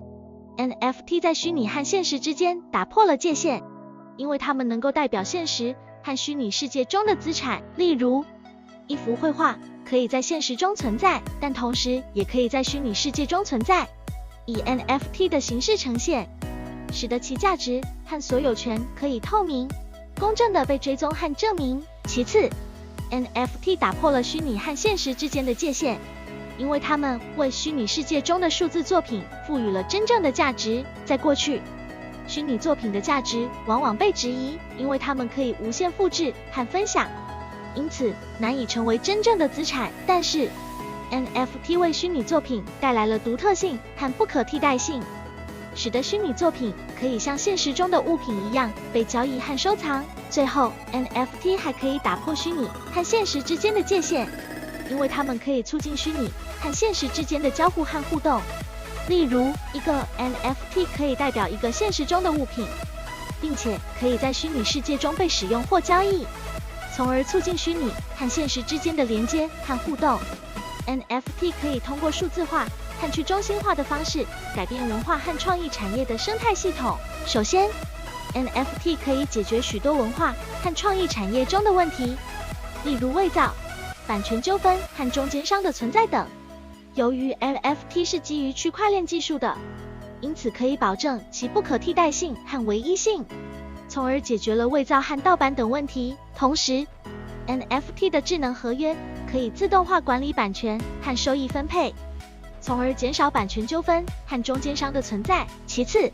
NFT 在虚拟和现实之间打破了界限，因为它们能够代表现实和虚拟世界中的资产。例如，一幅绘画可以在现实中存在，但同时也可以在虚拟世界中存在，以 NFT 的形式呈现，使得其价值和所有权可以透明、公正地被追踪和证明。其次， NFT 打破了虚拟和现实之间的界限，因为它们为虚拟世界中的数字作品赋予了真正的价值。在过去，虚拟作品的价值往往被质疑，因为它们可以无限复制和分享，因此难以成为真正的资产。但是 NFT 为虚拟作品带来了独特性和不可替代性，使得虚拟作品可以像现实中的物品一样被交易和收藏。最后 ，NFT 还可以打破虚拟和现实之间的界限，因为它们可以促进虚拟和现实之间的交互和互动。例如，一个 NFT 可以代表一个现实中的物品，并且可以在虚拟世界中被使用或交易，从而促进虚拟和现实之间的连接和互动。NFT 可以通过数字化和去中心化的方式改变文化和创意产业的生态系统。首先， NFT 可以解决许多文化和创意产业中的问题，例如伪造、版权纠纷和中间商的存在等。由于 NFT 是基于区块链技术的，因此可以保证其不可替代性和唯一性，从而解决了伪造和盗版等问题。同时， NFT 的智能合约可以自动化管理版权和收益分配，从而减少版权纠纷和中间商的存在。其次，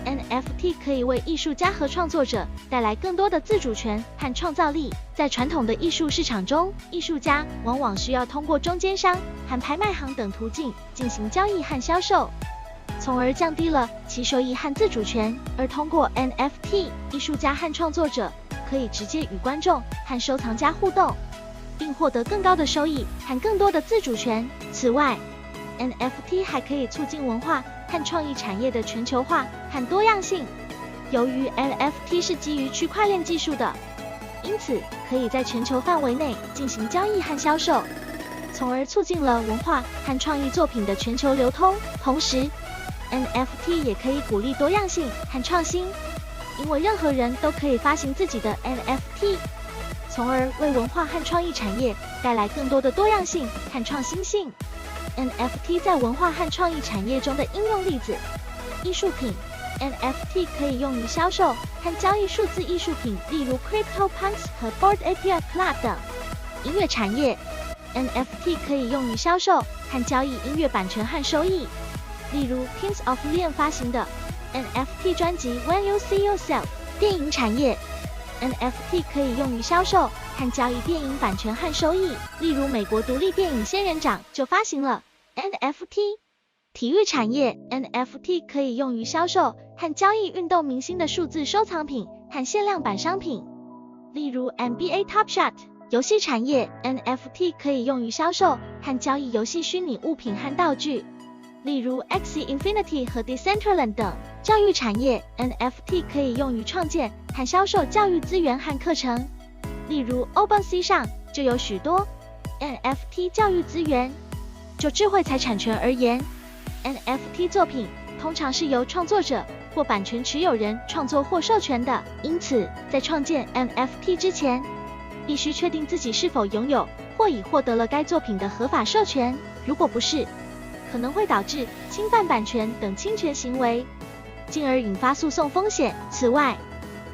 NFT 可以为艺术家和创作者带来更多的自主权和创造力。在传统的艺术市场中，艺术家往往需要通过中间商和拍卖行等途径进行交易和销售，从而降低了其收益和自主权。而通过 NFT， 艺术家和创作者可以直接与观众和收藏家互动，并获得更高的收益和更多的自主权。此外， NFT 还可以促进文化和创意产业的全球化和多样性。由于 NFT 是基于区块链技术的，因此可以在全球范围内进行交易和销售，从而促进了文化和创意作品的全球流通。同时， NFT 也可以鼓励多样性和创新，因为任何人都可以发行自己的 NFT， 从而为文化和创意产业带来更多的多样性和创新性。NFT 在文化和创意产业中的应用例子：艺术品 NFT 可以用于销售和交易数字艺术品，例如 CryptoPunks 和 Bored Ape Club 等；音乐产业 NFT 可以用于销售和交易音乐版权和收益，例如 Kings of Leon 发行的 NFT 专辑 When You See Yourself。电影产业 NFT 可以用于销售和交易电影版权和收益，例如美国独立电影仙人掌就发行了 NFT。体育产业 NFT 可以用于销售和交易运动明星的数字收藏品和限量版商品，例如 NBA Top Shot。游戏产业 NFT 可以用于销售和交易游戏虚拟物品和道具，例如 Axie Infinity 和 Decentraland 等。教育产业 NFT 可以用于创建和销售教育资源和课程，例如 OpenSea 上就有许多 NFT 教育资源。就智慧财产权而言， NFT 作品通常是由创作者或版权持有人创作或授权的，因此在创建 NFT 之前，必须确定自己是否拥有或已获得了该作品的合法授权，如果不是，可能会导致侵犯版权等侵权行为，进而引发诉讼风险。此外，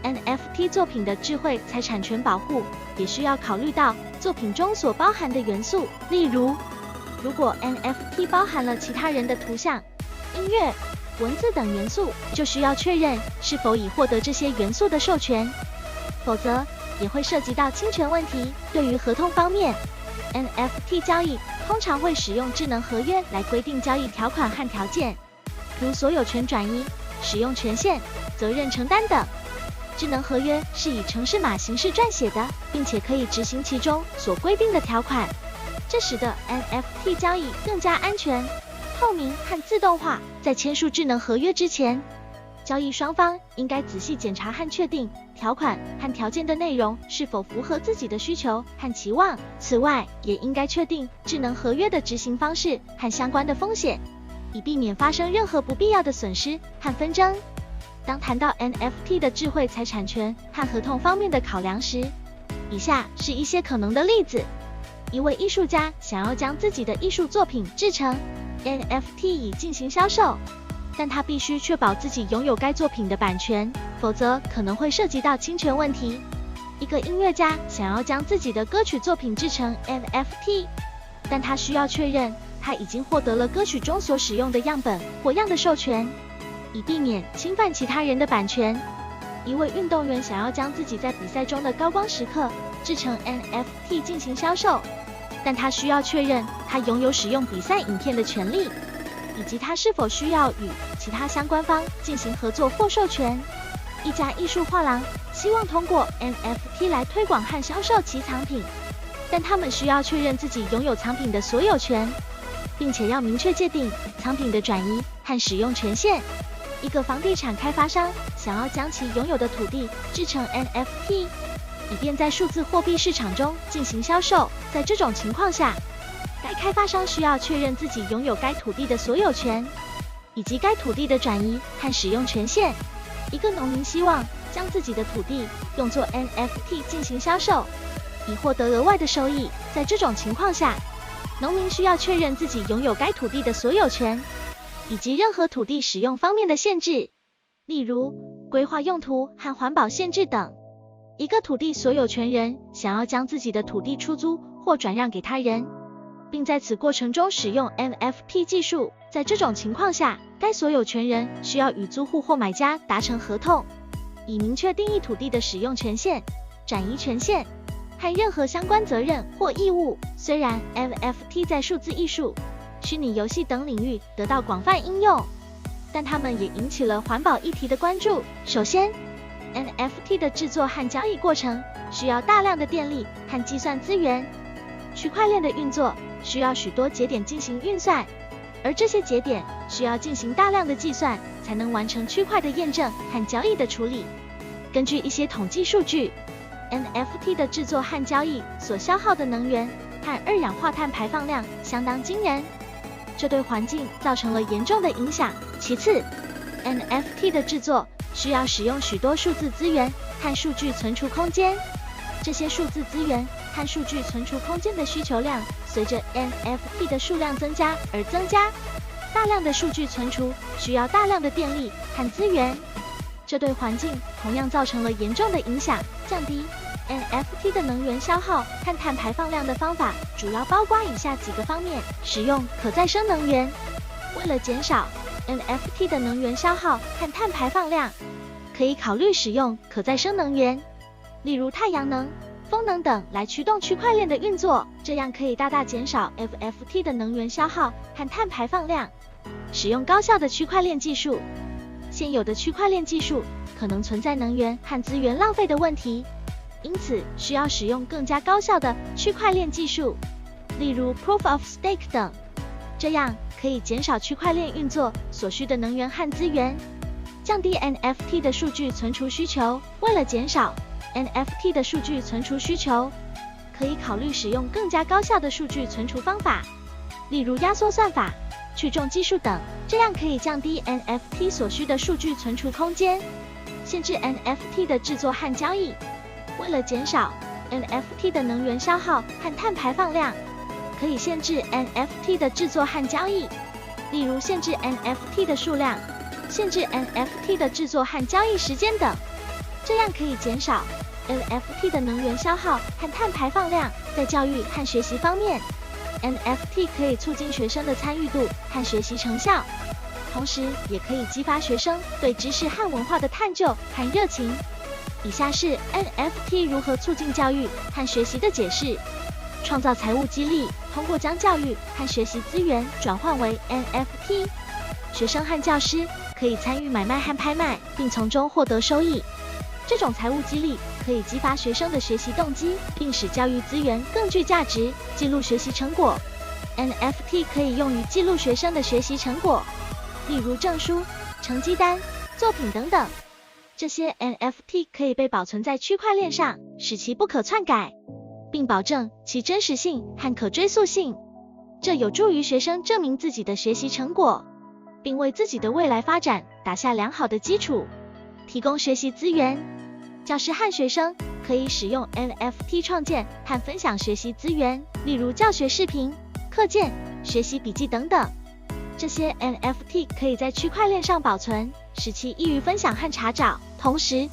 NFT 作品的智慧财产权保护也需要考虑到作品中所包含的元素，例如，如果 NFT 包含了其他人的图像、音乐、文字等元素，就需要确认是否已获得这些元素的授权，否则也会涉及到侵权问题。对于合同方面， NFT 交易通常会使用智能合约来规定交易条款和条件，如所有权转移、使用权限、责任承担等。智能合约是以程式码形式撰写的，并且可以执行其中所规定的条款，这使得 NFT 交易更加安全、透明和自动化。在签署智能合约之前，交易双方应该仔细检查和确定条款和条件的内容是否符合自己的需求和期望。此外，也应该确定智能合约的执行方式和相关的风险，以避免发生任何不必要的损失和纷争。当谈到 NFT 的智慧财产权和合同方面的考量时，以下是一些可能的例子：一位艺术家想要将自己的艺术作品制成 NFT 以进行销售，但他必须确保自己拥有该作品的版权，否则可能会涉及到侵权问题。一个音乐家想要将自己的歌曲作品制成 NFT， 但他需要确认他已经获得了歌曲中所使用的样本或样的授权，以避免侵犯其他人的版权。一位运动员想要将自己在比赛中的高光时刻制成 NFT 进行销售，但他需要确认他拥有使用比赛影片的权利，以及他是否需要与其他相关方进行合作或授权。一家艺术画廊希望通过 NFT 来推广和销售其藏品，但他们需要确认自己拥有藏品的所有权，并且要明确界定藏品的转移和使用权限。一个房地产开发商想要将其拥有的土地制成 NFT， 以便在数字货币市场中进行销售。在这种情况下，该开发商需要确认自己拥有该土地的所有权，以及该土地的转移和使用权限。一个农民希望将自己的土地用作 NFT 进行销售，以获得额外的收益。在这种情况下，农民需要确认自己拥有该土地的所有权，以及任何土地使用方面的限制，例如规划用途和环保限制等。一个土地所有权人想要将自己的土地出租或转让给他人，并在此过程中使用 NFT 技术。在这种情况下，该所有权人需要与租户或买家达成合同，以明确定义土地的使用权限、转移权限和任何相关责任或义务。虽然 NFT 在数字艺术、虚拟游戏等领域得到广泛应用，但它们也引起了环保议题的关注。首先， NFT 的制作和交易过程需要大量的电力和计算资源。区块链的运作需要许多节点进行运算，而这些节点需要进行大量的计算，才能完成区块的验证和交易的处理。根据一些统计数据， NFT 的制作和交易所消耗的能源和二氧化碳排放量相当惊人，这对环境造成了严重的影响。其次， NFT 的制作需要使用许多数字资源和数据存储空间，这些数字资源和数据存储空间的需求量随着 NFT 的数量增加而增加。大量的数据存储需要大量的电力和资源，这对环境同样造成了严重的影响。降低 NFT 的能源消耗和碳排放量的方法主要包括以下几个方面：使用可再生能源。为了减少 NFT 的能源消耗和碳排放量，可以考虑使用可再生能源，例如太阳能、风能等来驱动区块链的运作，这样可以大大减少 NFT 的能源消耗和碳排放量。使用高效的区块链技术。现有的区块链技术可能存在能源和资源浪费的问题，因此需要使用更加高效的区块链技术，例如 Proof of Stake 等，这样可以减少区块链运作所需的能源和资源，降低 NFT 的数据存储需求。为了减少 NFT 的数据存储需求，可以考虑使用更加高效的数据存储方法，例如压缩算法、去重技术等，这样可以降低 NFT 所需的数据存储空间。限制 NFT 的制作和交易。为了减少 NFT 的能源消耗和碳排放量，可以限制 NFT 的制作和交易，例如限制 NFT 的数量、限制 NFT 的制作和交易时间等，这样可以减少 NFT 的能源消耗和碳排放量。在教育和学习方面， NFT 可以促进学生的参与度和学习成效，同时也可以激发学生对知识和文化的探究和热情。以下是 NFT 如何促进教育和学习的解释。创造财务激励，通过将教育和学习资源转换为 NFT， 学生和教师可以参与买卖和拍卖，并从中获得收益。这种财务激励可以激发学生的学习动机，并使教育资源更具价值。记录学习成果， NFT 可以用于记录学生的学习成果，例如证书、成绩单、作品等等。这些 NFT 可以被保存在区块链上，使其不可篡改，并保证其真实性和可追溯性。这有助于学生证明自己的学习成果，并为自己的未来发展打下良好的基础。提供学习资源，教师和学生可以使用 NFT 创建和分享学习资源，例如教学视频、课件、学习笔记等等。这些 NFT 可以在区块链上保存，使其易于分享和查找。同时，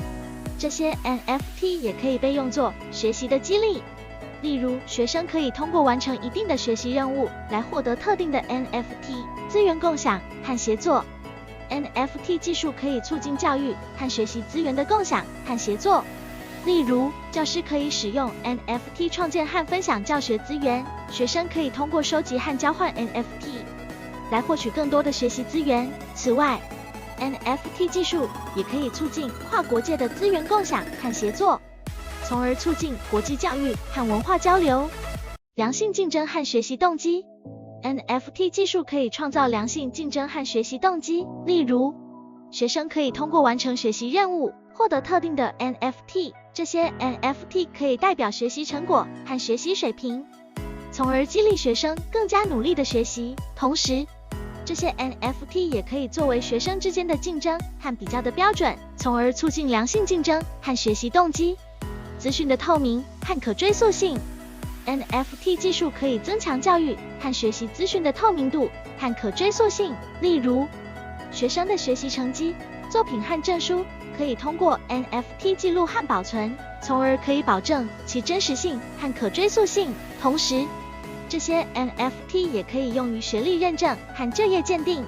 这些 NFT 也可以被用作学习的激励，例如学生可以通过完成一定的学习任务来获得特定的 NFT。资源共享和协作， NFT 技术可以促进教育和学习资源的共享和协作，例如，教师可以使用 NFT 创建和分享教学资源，学生可以通过收集和交换 NFT 来获取更多的学习资源。此外， NFT 技术也可以促进跨国界的资源共享和协作，从而促进国际教育和文化交流。良性竞争和学习动机， NFT 技术可以创造良性竞争和学习动机，例如，学生可以通过完成学习任务获得特定的 NFT， 这些 NFT 可以代表学习成果和学习水平，从而激励学生更加努力的学习。同时，这些 NFT 也可以作为学生之间的竞争和比较的标准，从而促进良性竞争和学习动机。资讯的透明和可追溯性， NFT 技术可以增强教育和学习资讯的透明度和可追溯性，例如，学生的学习成绩、作品和证书可以通过 NFT 记录和保存，从而可以保证其真实性和可追溯性。同时，这些 NFT 也可以用于学历认证和就业鉴定，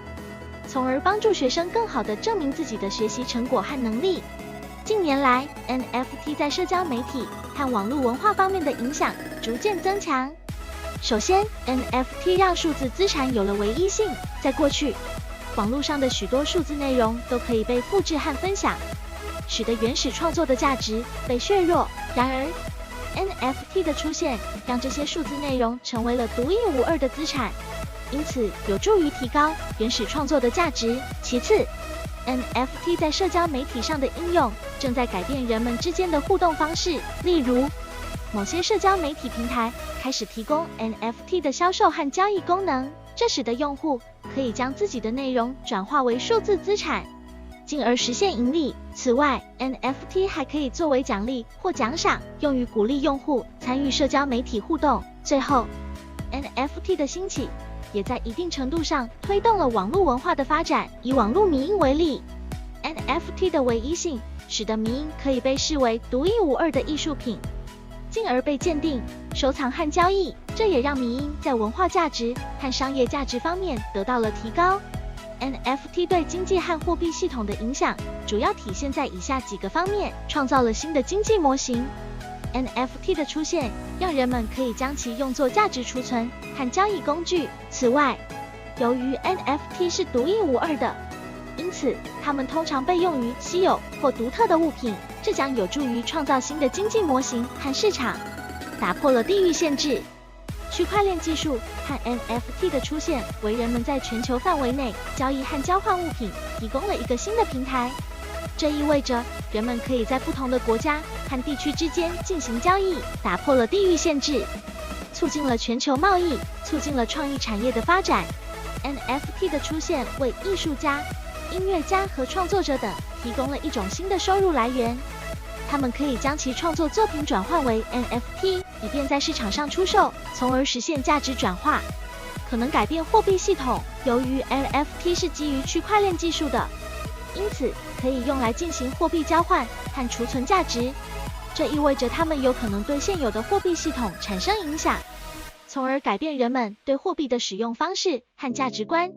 从而帮助学生更好地证明自己的学习成果和能力。近年来， NFT 在社交媒体和网络文化方面的影响逐渐增强。首先， NFT 让数字资产有了唯一性。在过去，网络上的许多数字内容都可以被复制和分享，使得原始创作的价值被削弱。然而， NFT 的出现让这些数字内容成为了独一无二的资产，因此有助于提高原始创作的价值。其次， NFT 在社交媒体上的应用正在改变人们之间的互动方式。例如，某些社交媒体平台开始提供 NFT 的销售和交易功能，这使得用户可以将自己的内容转化为数字资产，进而实现盈利。此外， NFT 还可以作为奖励或奖赏，用于鼓励用户参与社交媒体互动。最后， NFT 的兴起也在一定程度上推动了网络文化的发展。以网络迷因为例， NFT 的唯一性使得迷因可以被视为独一无二的艺术品，进而被鉴定、收藏和交易，这也让迷因在文化价值和商业价值方面得到了提高。NFT 对经济和货币系统的影响主要体现在以下几个方面：创造了新的经济模型。NFT 的出现让人们可以将其用作价值储存和交易工具。此外，由于 NFT 是独一无二的，因此它们通常被用于稀有或独特的物品，这将有助于创造新的经济模型和市场，打破了地域限制。区块链技术和 NFT 的出现，为人们在全球范围内交易和交换物品提供了一个新的平台。这意味着人们可以在不同的国家和地区之间进行交易，打破了地域限制，促进了全球贸易，促进了创意产业的发展。NFT 的出现为艺术家、音乐家和创作者等提供了一种新的收入来源，他们可以将其创作作品转换为 NFT， 以便在市场上出售，从而实现价值转化，可能改变货币系统。由于 NFT 是基于区块链技术的，因此可以用来进行货币交换和储存价值，这意味着它们有可能对现有的货币系统产生影响，从而改变人们对货币的使用方式和价值观。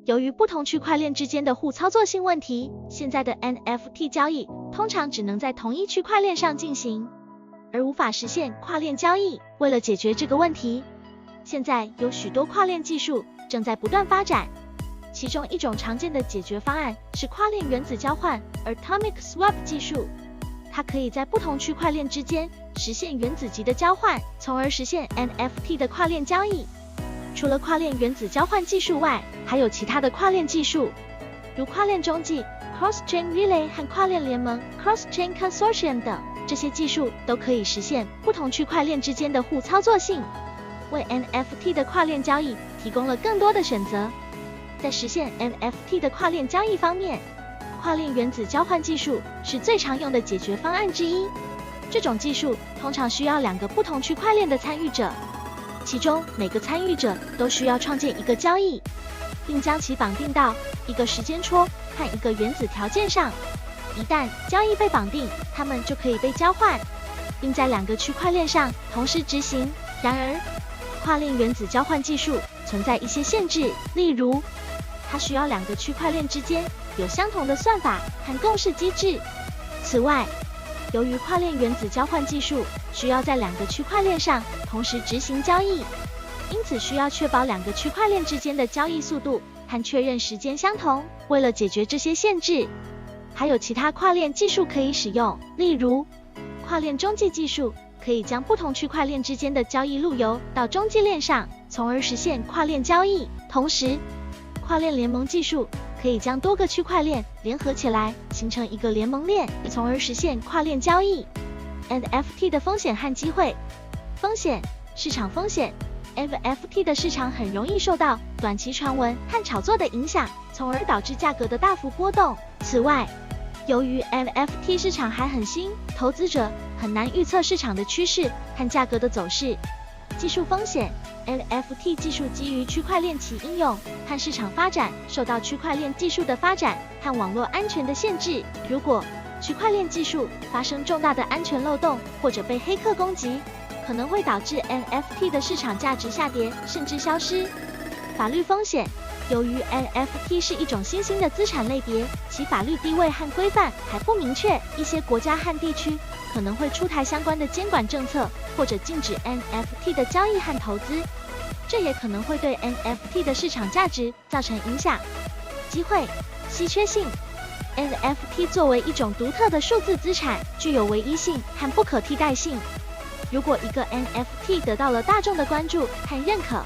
由于不同区块链之间的互操作性问题，现在的 NFT 交易通常只能在同一区块链上进行，而无法实现跨链交易。为了解决这个问题，现在有许多跨链技术正在不断发展，其中一种常见的解决方案是跨链原子交换 （Atomic Swap） 技术。它可以在不同区块链之间实现原子级的交换，从而实现 NFT 的跨链交易。除了跨链原子交换技术外，还有其他的跨链技术，如跨链中继 （Cross-Chain Relay） 和跨链联盟 （Cross-Chain Consortium） 等。这些技术都可以实现不同区块链之间的互操作性，为 NFT 的跨链交易提供了更多的选择。在实现 NFT 的跨链交易方面，跨链原子交换技术是最常用的解决方案之一。这种技术通常需要2个不同区块链的参与者，其中每个参与者都需要创建一个交易，并将其绑定到一个时间戳和一个原子条件上。一旦交易被绑定，它们就可以被交换，并在2个区块链上同时执行。然而，跨链原子交换技术存在一些限制，例如，它需要2个区块链之间有相同的算法和共识机制。此外，由于跨链原子交换技术需要在2个区块链上同时执行交易，因此需要确保2个区块链之间的交易速度和确认时间相同。为了解决这些限制，还有其他跨链技术可以使用，例如跨链中继技术，可以将不同区块链之间的交易路由到中继链上，从而实现跨链交易。同时，跨链联盟技术可以将多个区块链联合起来，形成一个联盟链，从而实现跨链交易。NFT 的风险和机会。风险，市场风险。NFT 的市场很容易受到短期传闻和炒作的影响，从而导致价格的大幅波动。此外，由于 NFT 市场还很新，投资者很难预测市场的趋势和价格的走势。技术风险。NFT 技术基于区块链其应用和市场发展受到区块链技术的发展和网络安全的限制。如果区块链技术发生重大的安全漏洞或者被黑客攻击，可能会导致 NFT 的市场价值下跌甚至消失。法律风险。由于 NFT 是一种新兴的资产类别，其法律地位和规范还不明确，一些国家和地区可能会出台相关的监管政策，或者禁止 NFT 的交易和投资，这也可能会对 NFT 的市场价值造成影响。机会，稀缺性。NFT 作为一种独特的数字资产，具有唯一性和不可替代性。如果一个 NFT 得到了大众的关注和认可，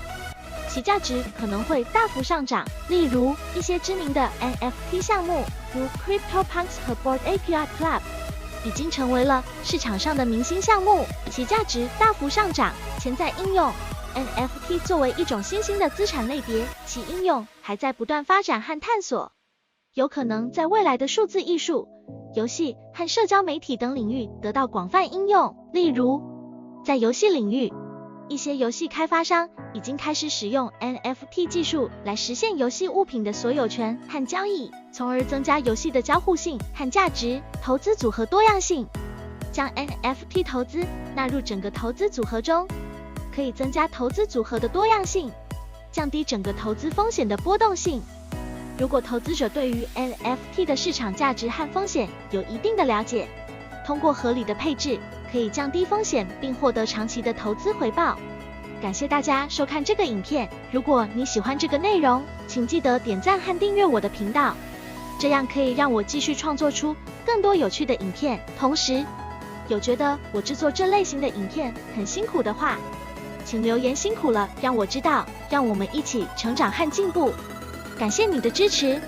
其价值可能会大幅上涨。例如，一些知名的 NFT 项目，如 CryptoPunks 和 Bored Ape Yacht Club， 已经成为了市场上的明星项目，其价值大幅上涨。潜在应用。NFT 作为一种新兴的资产类别，其应用还在不断发展和探索，有可能在未来的数字艺术、游戏和社交媒体等领域得到广泛应用。例如，在游戏领域，一些游戏开发商已经开始使用 NFT 技术来实现游戏物品的所有权和交易，从而增加游戏的交互性和价值。投资组合多样性。将 NFT 投资纳入整个投资组合中，可以增加投资组合的多样性，降低整个投资风险的波动性。如果投资者对于 NFT 的市场价值和风险有一定的了解，通过合理的配置，可以降低风险并获得长期的投资回报。感谢大家收看这个影片，如果你喜欢这个内容，请记得点赞和订阅我的频道，这样可以让我继续创作出更多有趣的影片。同时，有觉得我制作这类型的影片很辛苦的话，请留言辛苦了，让我知道，让我们一起成长和进步。感谢你的支持。